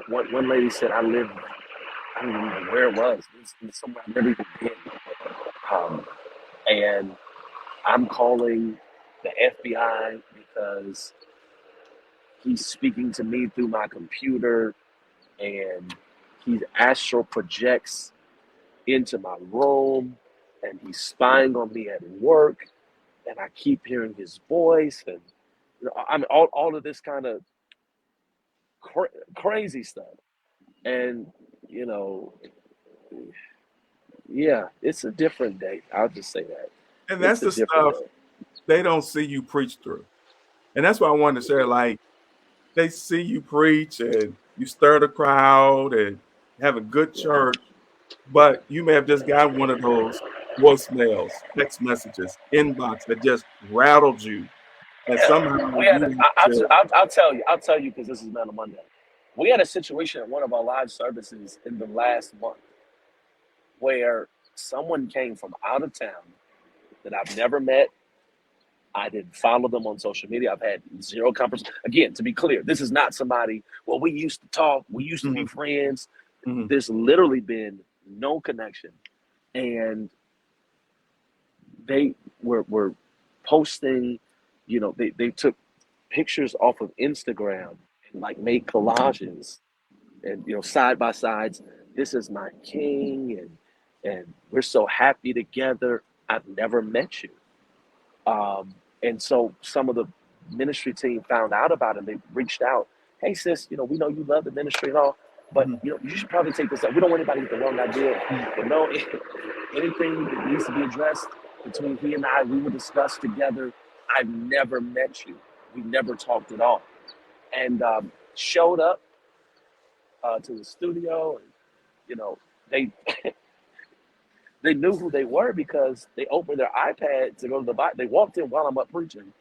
Speaker 3: one lady said I live. I don't even know where it was. It's somewhere I've never even been. Um, and I'm calling the FBI because he's speaking to me through my computer and he astral projects into my room and he's spying on me at work and I keep hearing his voice and I mean all of this kind of crazy stuff. And you know, yeah, it's a different day. I'll just say that.
Speaker 2: And that's
Speaker 3: It's a
Speaker 2: the
Speaker 3: different
Speaker 2: stuff
Speaker 3: day.
Speaker 2: they don't see you preach through. And that's why I wanted to share, like, they see you preach and you stir the crowd and have a good
Speaker 3: Yeah.
Speaker 2: church, but you may have just got one of those voicemails, text messages, inbox that just rattled you. And
Speaker 3: Yeah,
Speaker 2: somehow
Speaker 3: we had.
Speaker 2: you have to,
Speaker 3: I'll tell you. I'll tell you because this is Metal Monday. We had a situation at one of our live services in the last month where someone came from out of town that I've never met. I didn't follow them on social media. I've had zero conversation. Again, to be clear, this is not somebody. Well, we used to talk. We used to be
Speaker 2: mhm,
Speaker 3: friends.
Speaker 2: mhm,
Speaker 3: There's literally been no connection, and they were posting. They took pictures off of Instagram and like made collages and side by sides. This is my king, and we're so happy together. I've never met you. And so some of the ministry team found out about it. And they reached out. Hey, sis, we know you love the ministry and all, but
Speaker 2: mhm,
Speaker 3: you should probably take this up. We don't want anybody to get the wrong idea.
Speaker 2: mhm.
Speaker 3: But no, anything that needs to be addressed between he and I, we will discuss together. I've never met you. We never talked at all. And showed up to the studio, and they they knew who they were because they opened their iPad to go to the Bible. They walked in while I'm up preaching,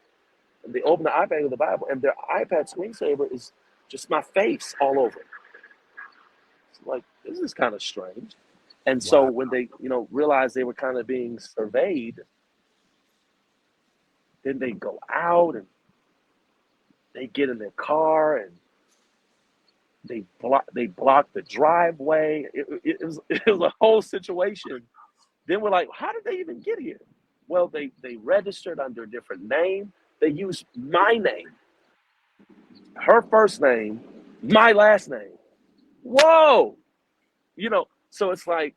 Speaker 3: and they opened the iPad to the Bible, and their iPad screensaver is just my face all over it. It's like, this is kind of strange. And so
Speaker 2: Wow.
Speaker 3: when they, realized they were kind of being surveyed, then they go out and they get in their car and they block the driveway. It was a whole situation. Then we're like, how did they even get here? Well, they registered under a different name. They used my name, her first name, my last name. Whoa, So it's like,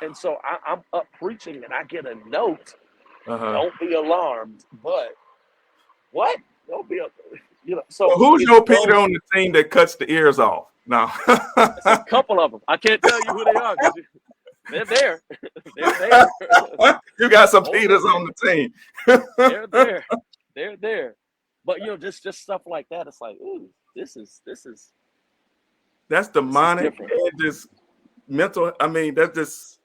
Speaker 3: and so I'm up preaching and I get a note.
Speaker 2: Uh-huh.
Speaker 3: Don't be alarmed, but what? Don't be,
Speaker 2: Well,
Speaker 3: so
Speaker 2: who's
Speaker 3: it's
Speaker 2: your Peter
Speaker 3: those.
Speaker 2: on the team that cuts the ears off? No.
Speaker 3: It's a couple of them. I can't tell you who they are because they're there. They're there.
Speaker 2: You got some
Speaker 3: Hold on
Speaker 2: Peters
Speaker 3: there.
Speaker 2: on the team.
Speaker 3: They're there. They're there. But just stuff like that. It's like, ooh, this is
Speaker 2: That's demonic
Speaker 3: different.
Speaker 2: and just mental. I mean, that's just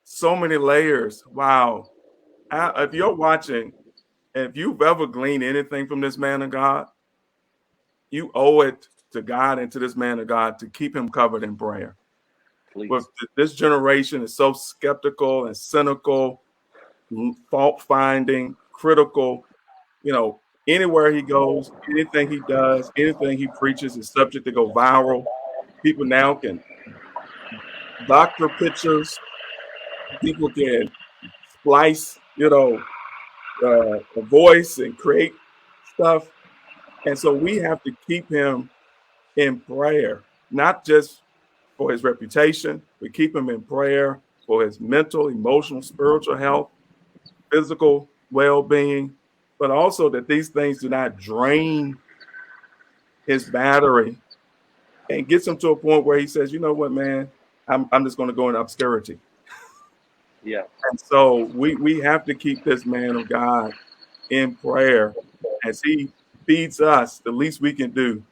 Speaker 2: so many layers. Wow. If you're watching, if you've ever gleaned anything from this man of God, you owe it to God and to this man of God to keep him covered in prayer. With
Speaker 3: Please.
Speaker 2: this generation is so skeptical and cynical, fault finding, critical. Anywhere he goes, anything he does, anything he preaches is subject to go viral. People now can doctor pictures. People can splice, a voice and create stuff. And so we have to keep him in prayer, not just for his reputation, we keep him in prayer for his mental, emotional, spiritual health, physical well-being, but also that these things do not drain his battery and gets him to a point where he says, you know what, man, I'm just going to go in obscurity.
Speaker 3: Yeah.
Speaker 2: And so we have to keep this man of God in prayer as he feeds us. The least we can do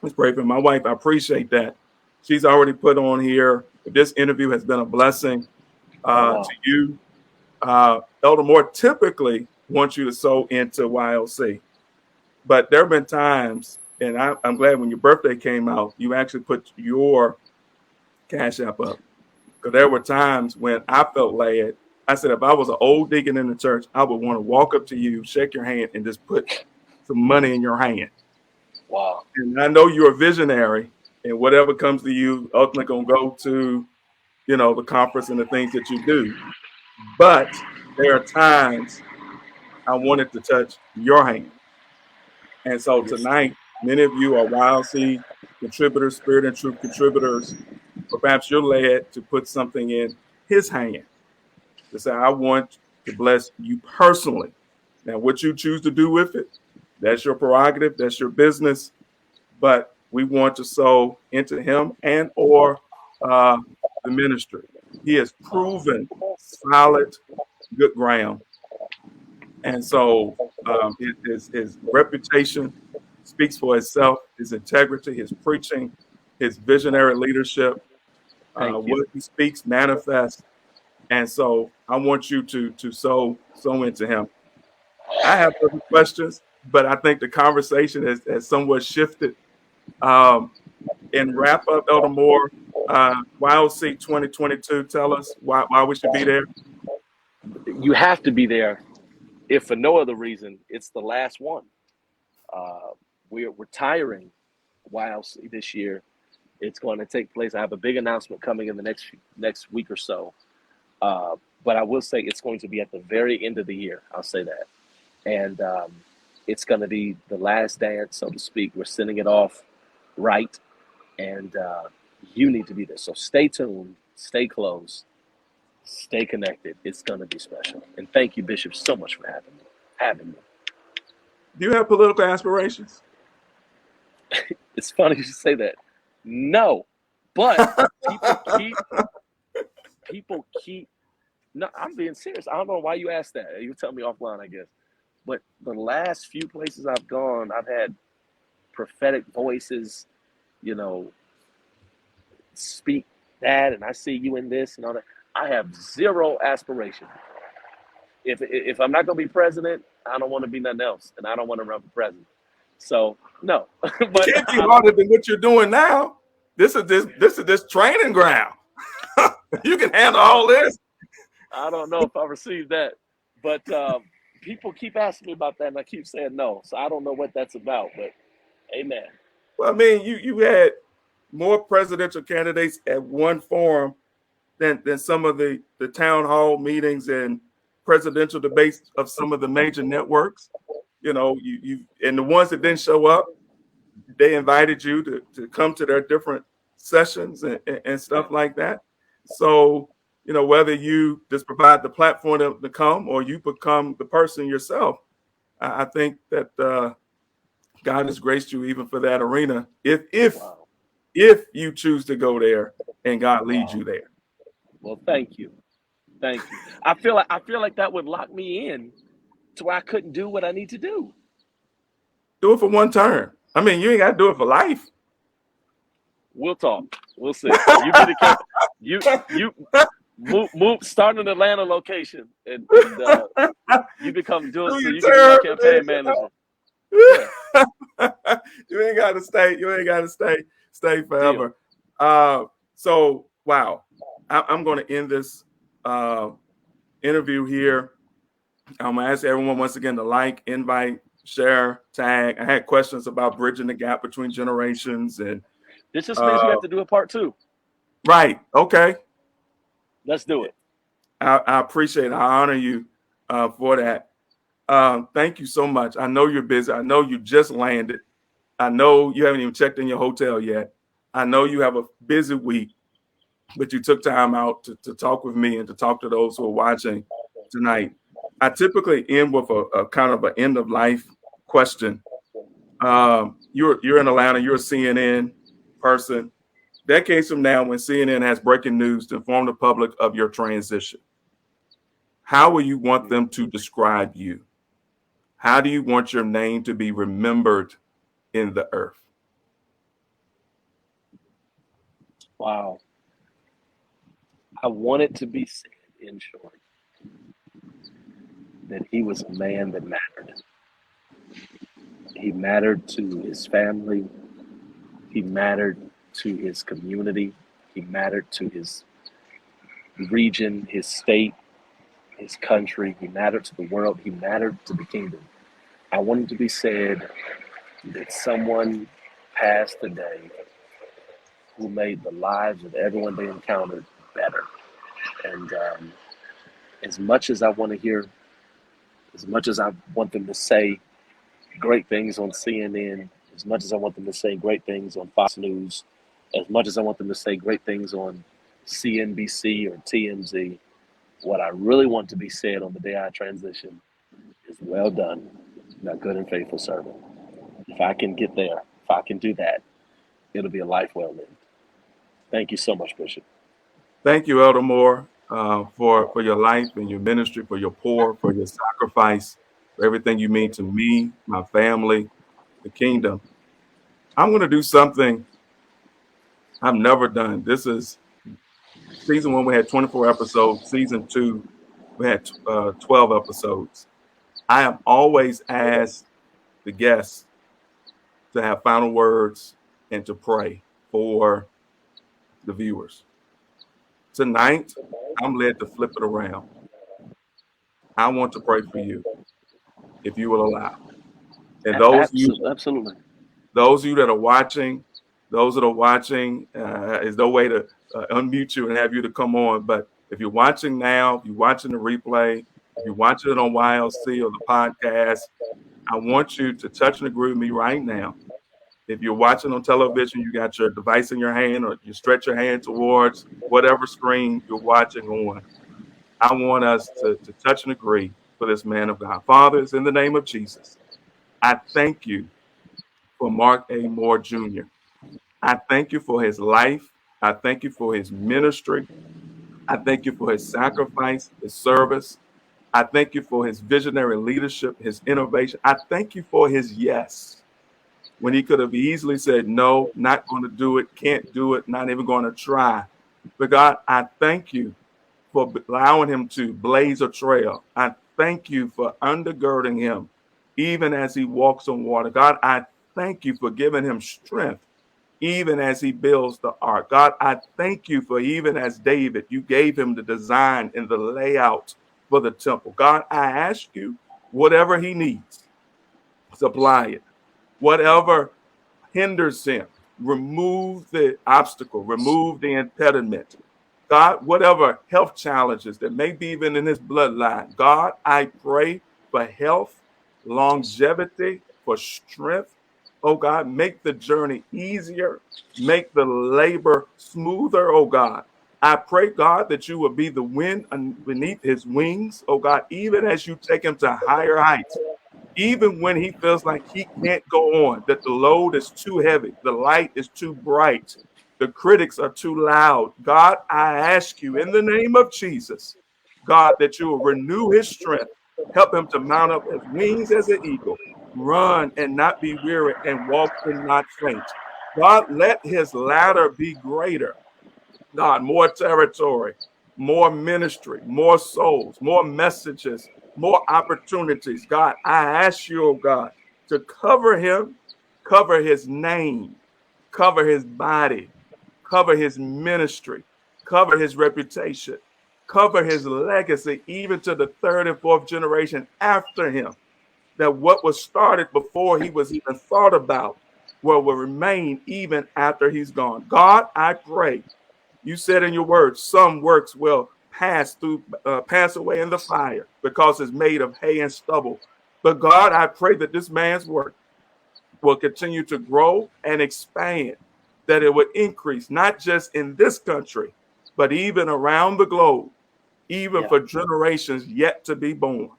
Speaker 2: is pray for my wife. I appreciate that. She's already put on here. This interview has been a blessing
Speaker 3: Oh
Speaker 2: to
Speaker 3: wow.
Speaker 2: you. Elder Moore typically wants you to sow into YLC, but there have been times, and I'm glad when your birthday came out, you actually put your Cash App up. Because there were times when I felt led. I said, if I was an old deacon in the church, I would want to walk up to you, shake your hand, and just put some money in your hand.
Speaker 3: Wow.
Speaker 2: And I know you're a visionary, and whatever comes to you, ultimately going to go to, the conference and the things that you do. But there are times I wanted to touch your hand. And so
Speaker 3: Yes.
Speaker 2: tonight, many of you are Wild Seed contributors, Spirit and Truth contributors, or perhaps you're led to put something in his hand to say, I want to bless you personally. Now, what you choose to do with it, that's your prerogative, that's your business. But we want to sow into him and or the ministry. He has proven solid, good ground. And so his reputation speaks for itself, his integrity, his preaching, his visionary leadership,
Speaker 3: Thank you.
Speaker 2: what he speaks manifests. And so I want you to sow into him. I have other questions, but I think the conversation has somewhat shifted. In wrap up, Elder Moore, YOC 2022, tell us why we should be there.
Speaker 3: You have to be there, if for no other reason. It's the last one. We're retiring YLC this year. It's going to take place. I have a big announcement coming in the next week or so. But I will say it's going to be at the very end of the year. I'll say that. And it's going to be the last dance, so to speak. We're sending it off right. And you need to be there. So stay tuned, stay close, stay connected. It's going to be special. And thank you, Bishop, so much for having me.
Speaker 2: Do you have political aspirations?
Speaker 3: It's funny you should say that. No, but people keep. No, I'm being serious. I don't know why you asked that. You tell me offline, I guess. But the last few places I've gone, I've had prophetic voices, speak that, and I see you in this and all that. I have zero aspiration. If I'm not going to be president, I don't want to be nothing else, and I don't want to run for president. So no, but
Speaker 2: It can't be harder than what you're doing now. This is this training ground. You can handle all this.
Speaker 3: I don't know if I received that, but people keep asking me about that, and I keep saying no. So I don't know what that's about, but amen.
Speaker 2: Well, I mean, you had more presidential candidates at one forum than some of the town hall meetings and presidential debates of some of the major networks. You and the ones that didn't show up, they invited you to come to their different sessions and stuff like that. So, whether you just provide the platform to come or you become the person yourself, I think that God has graced you even for that arena.
Speaker 3: Wow.
Speaker 2: If you choose to go there and God leads you there.
Speaker 3: Well, thank you. Thank you. I feel like that would lock me in to where I couldn't do what I need to do.
Speaker 2: Do it for one term. I mean, you ain't got to do it for life.
Speaker 3: We'll talk. We'll see. You be the you move start an Atlanta location and you become dual, so you can be my campaign manager. Yeah.
Speaker 2: You ain't got to stay. You ain't got to stay forever. So wow, I'm going to end this interview here. I'm going to ask everyone once again to like, invite, share, tag. I had questions about bridging the gap between generations, and
Speaker 3: this just means we have to do a part 2.
Speaker 2: Right. Okay.
Speaker 3: Let's do it.
Speaker 2: I appreciate it. I honor you for that. Thank you so much. I know you're busy. I know you just landed. I know you haven't even checked in your hotel yet. I know you have a busy week, but you took time out to talk with me and to talk to those who are watching tonight. I typically end with a kind of an end of life question. You're in Atlanta. You're a CNN person. Decades from now, when CNN has breaking news to inform the public of your transition, how will you want them to describe you? How do you want your name to be remembered in the earth?
Speaker 3: Wow. I want it to be said, in short, that he was a man that mattered. He mattered to his family. He mattered to his community. He mattered to his region, his state, his country. He mattered to the world. He mattered to the kingdom. I want it to be said that someone passed today who made the lives of everyone they encountered better. And as much as I want to hear, as much as I want them to say great things on CNN, as much as I want them to say great things on Fox News, as much as I want them to say great things on CNBC or TMZ, what I really want to be said on the day I transition is well done, my good and faithful servant. If I can get there, if I can do that, it'll be a life well lived. Thank you so much, Bishop.
Speaker 2: Thank you, Elder Moore, for your life and your ministry, for your pour, for your sacrifice, for everything you mean to me, my family, the kingdom. I'm going to do something I've never done. This is season 1. We had 24 episodes. Season 2, we had 12 episodes. I have always asked the guests to have final words and to pray for the viewers. Tonight, I'm led to flip it around. I want to pray for you, if you will allow. And
Speaker 3: Absolutely.
Speaker 2: Those of you that are watching, there's no way to unmute you and have you to come on. But if you're watching now, if you're watching the replay, if you're watching it on YLC or the podcast, I want you to touch and agree with me right now. If you're watching on television, you got your device in your hand, or you stretch your hand towards whatever screen you're watching on. I want us to touch and agree for this man of God. Fathers, in the name of Jesus, I thank you for Mark A. Moore Jr. I thank you for his life. I thank you for his ministry. I thank you for his sacrifice, his service. I thank you for his visionary leadership, his innovation. I thank you for his yes, when he could have easily said, no, not going to do it, can't do it, not even going to try. But God, I thank you for allowing him to blaze a trail. I thank you for undergirding him, even as he walks on water. God, I thank you for giving him strength, even as he builds the ark. God, I thank you for, even as David, you gave him the design and the layout for the temple. God, I ask you, whatever he needs, supply it. Whatever hinders him, remove the obstacle, remove the impediment. God, whatever health challenges that may be even in his bloodline, God, I pray for health, longevity, for strength. Oh God, make the journey easier, make the labor smoother, oh God. I pray, God, that you will be the wind beneath his wings, oh God, even as you take him to higher heights. Even when he feels like he can't go on, that the load is too heavy, the light is too bright, the critics are too loud. God, I ask you in the name of Jesus, God, that you will renew his strength, help him to mount up as wings as an eagle, run and not be weary, and walk and not faint. God, let his ladder be greater. God, more territory, more ministry, more souls, more messages, more opportunities. God, I ask you, oh God, to cover him, cover his name, cover his body, cover his ministry, cover his reputation, cover his legacy, even to the third and fourth generation after him, that what was started before he was even thought about will remain even after he's gone. God, I pray. You said in your word, some works will pass away in the fire because it's made of hay and stubble. But God, I pray that this man's work will continue to grow and expand, that it would increase, not just in this country, but even around the globe, even for generations yet to be born.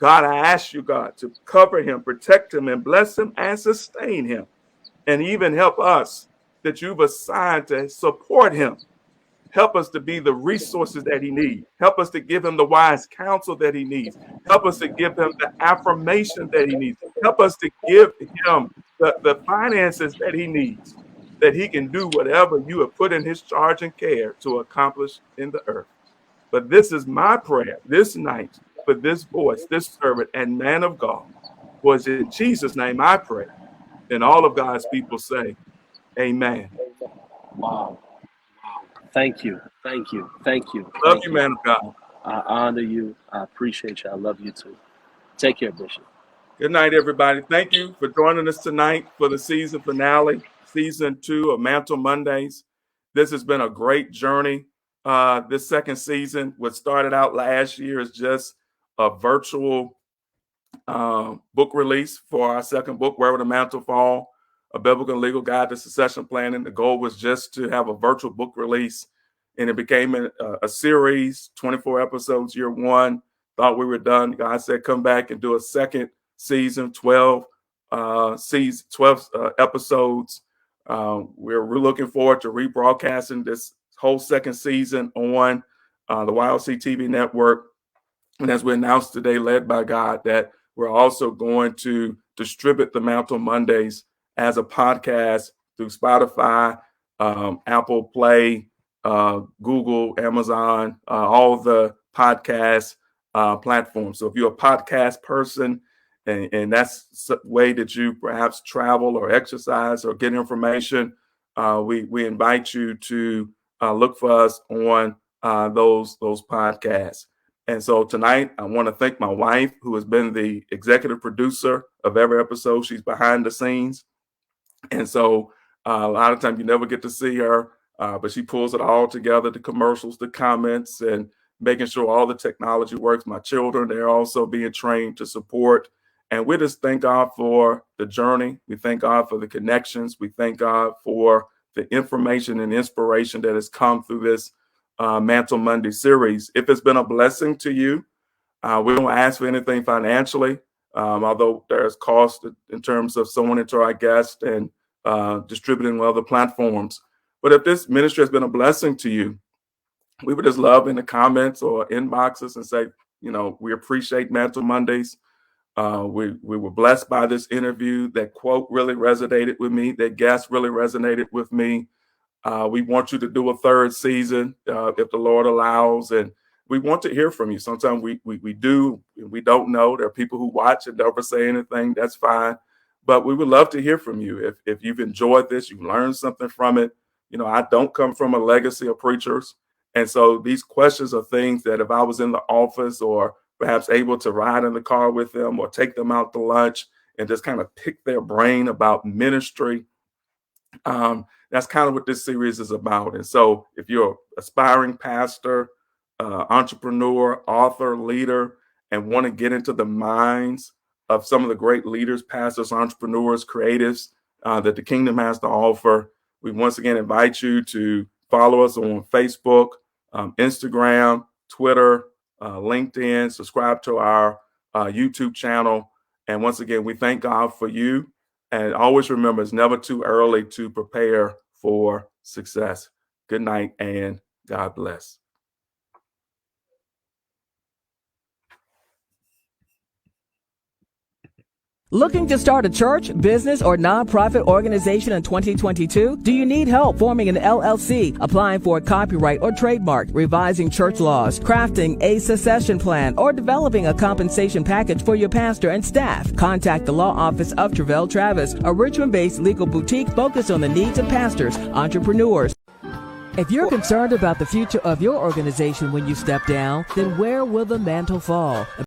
Speaker 2: God, I ask you, God, to cover him, protect him, and bless him and sustain him, and even help us that you've assigned to support him. Help us to be the resources that he needs. Help us to give him the wise counsel that he needs. Help us to give him the affirmation that he needs. Help us to give him the finances that he needs, that he can do whatever you have put in his charge and care to accomplish in the earth. But this is my prayer this night for this voice, this servant and man of God. Was in Jesus' name I pray. And all of God's people say, amen.
Speaker 3: Wow. Thank you. Thank you. Thank you.
Speaker 2: Love
Speaker 3: Thank
Speaker 2: you,
Speaker 3: you.
Speaker 2: man of God.
Speaker 3: I honor you. I appreciate you. I love you too. Take care, Bishop.
Speaker 2: Good night, everybody. Thank you for joining us tonight for the season finale, season 2 of Mantle Mondays. This has been a great journey. This second season, what started out last year, is just a virtual book release for our second book, Where Will the Mantle Fall? A Biblical and Legal Guide to Succession Planning. The goal was just to have a virtual book release, and it became a series, 24 episodes, year 1. Thought we were done. God said, come back and do a second season, 12 episodes. We're looking forward to rebroadcasting this whole second season on the YLC TV network. And as we announced today, led by God, that we're also going to distribute the Mantle Mondays as a podcast through Spotify, Apple Play, Google, Amazon, all the podcast platforms. So if you're a podcast person and that's a way that you perhaps travel or exercise or get information, we invite you to look for us on those podcasts. And so tonight, I want to thank my wife, who has been the executive producer of every episode. She's behind the scenes. And so a lot of times you never get to see her, but she pulls it all together, the commercials, the comments, and making sure all the technology works. My children, they're also being trained to support. And we just thank God for the journey. We thank God for the connections. We thank God for the information and inspiration that has come through this Mantle Monday series. If it's been a blessing to you, we don't ask for anything financially, although there's cost in terms of sowing into our guests and distributing on other platforms. But if this ministry has been a blessing to you, we would just love in the comments or inboxes and say, we appreciate Mantle Mondays. We were blessed by this interview. That quote really resonated with me. That guest really resonated with me. We want you to do a third season if the Lord allows, and we want to hear from you. Sometimes we do, we don't know. There are people who watch and never say anything. That's fine, but we would love to hear from you. If you've enjoyed this, you learned something from it. I don't come from a legacy of preachers, and so these questions are things that if I was in the office or perhaps able to ride in the car with them or take them out to lunch and just kind of pick their brain about ministry. That's kind of what this series is about. And so if you're an aspiring pastor, entrepreneur, author, leader, and want to get into the minds of some of the great leaders, pastors, entrepreneurs, creatives that the kingdom has to offer, we once again invite you to follow us on Facebook, Instagram, Twitter, LinkedIn, subscribe to our YouTube channel. And once again, we thank God for you. And always remember, it's never too early to prepare for success. Good night and God bless.
Speaker 1: Looking to start a church, business, or nonprofit organization in 2022? Do you need help forming an LLC, applying for a copyright or trademark, revising church laws, crafting a succession plan, or developing a compensation package for your pastor and staff? Contact the law office of Travell Travis, a Richmond-based legal boutique focused on the needs of pastors, entrepreneurs. If you're concerned about the future of your organization when you step down, then where will the mantle fall?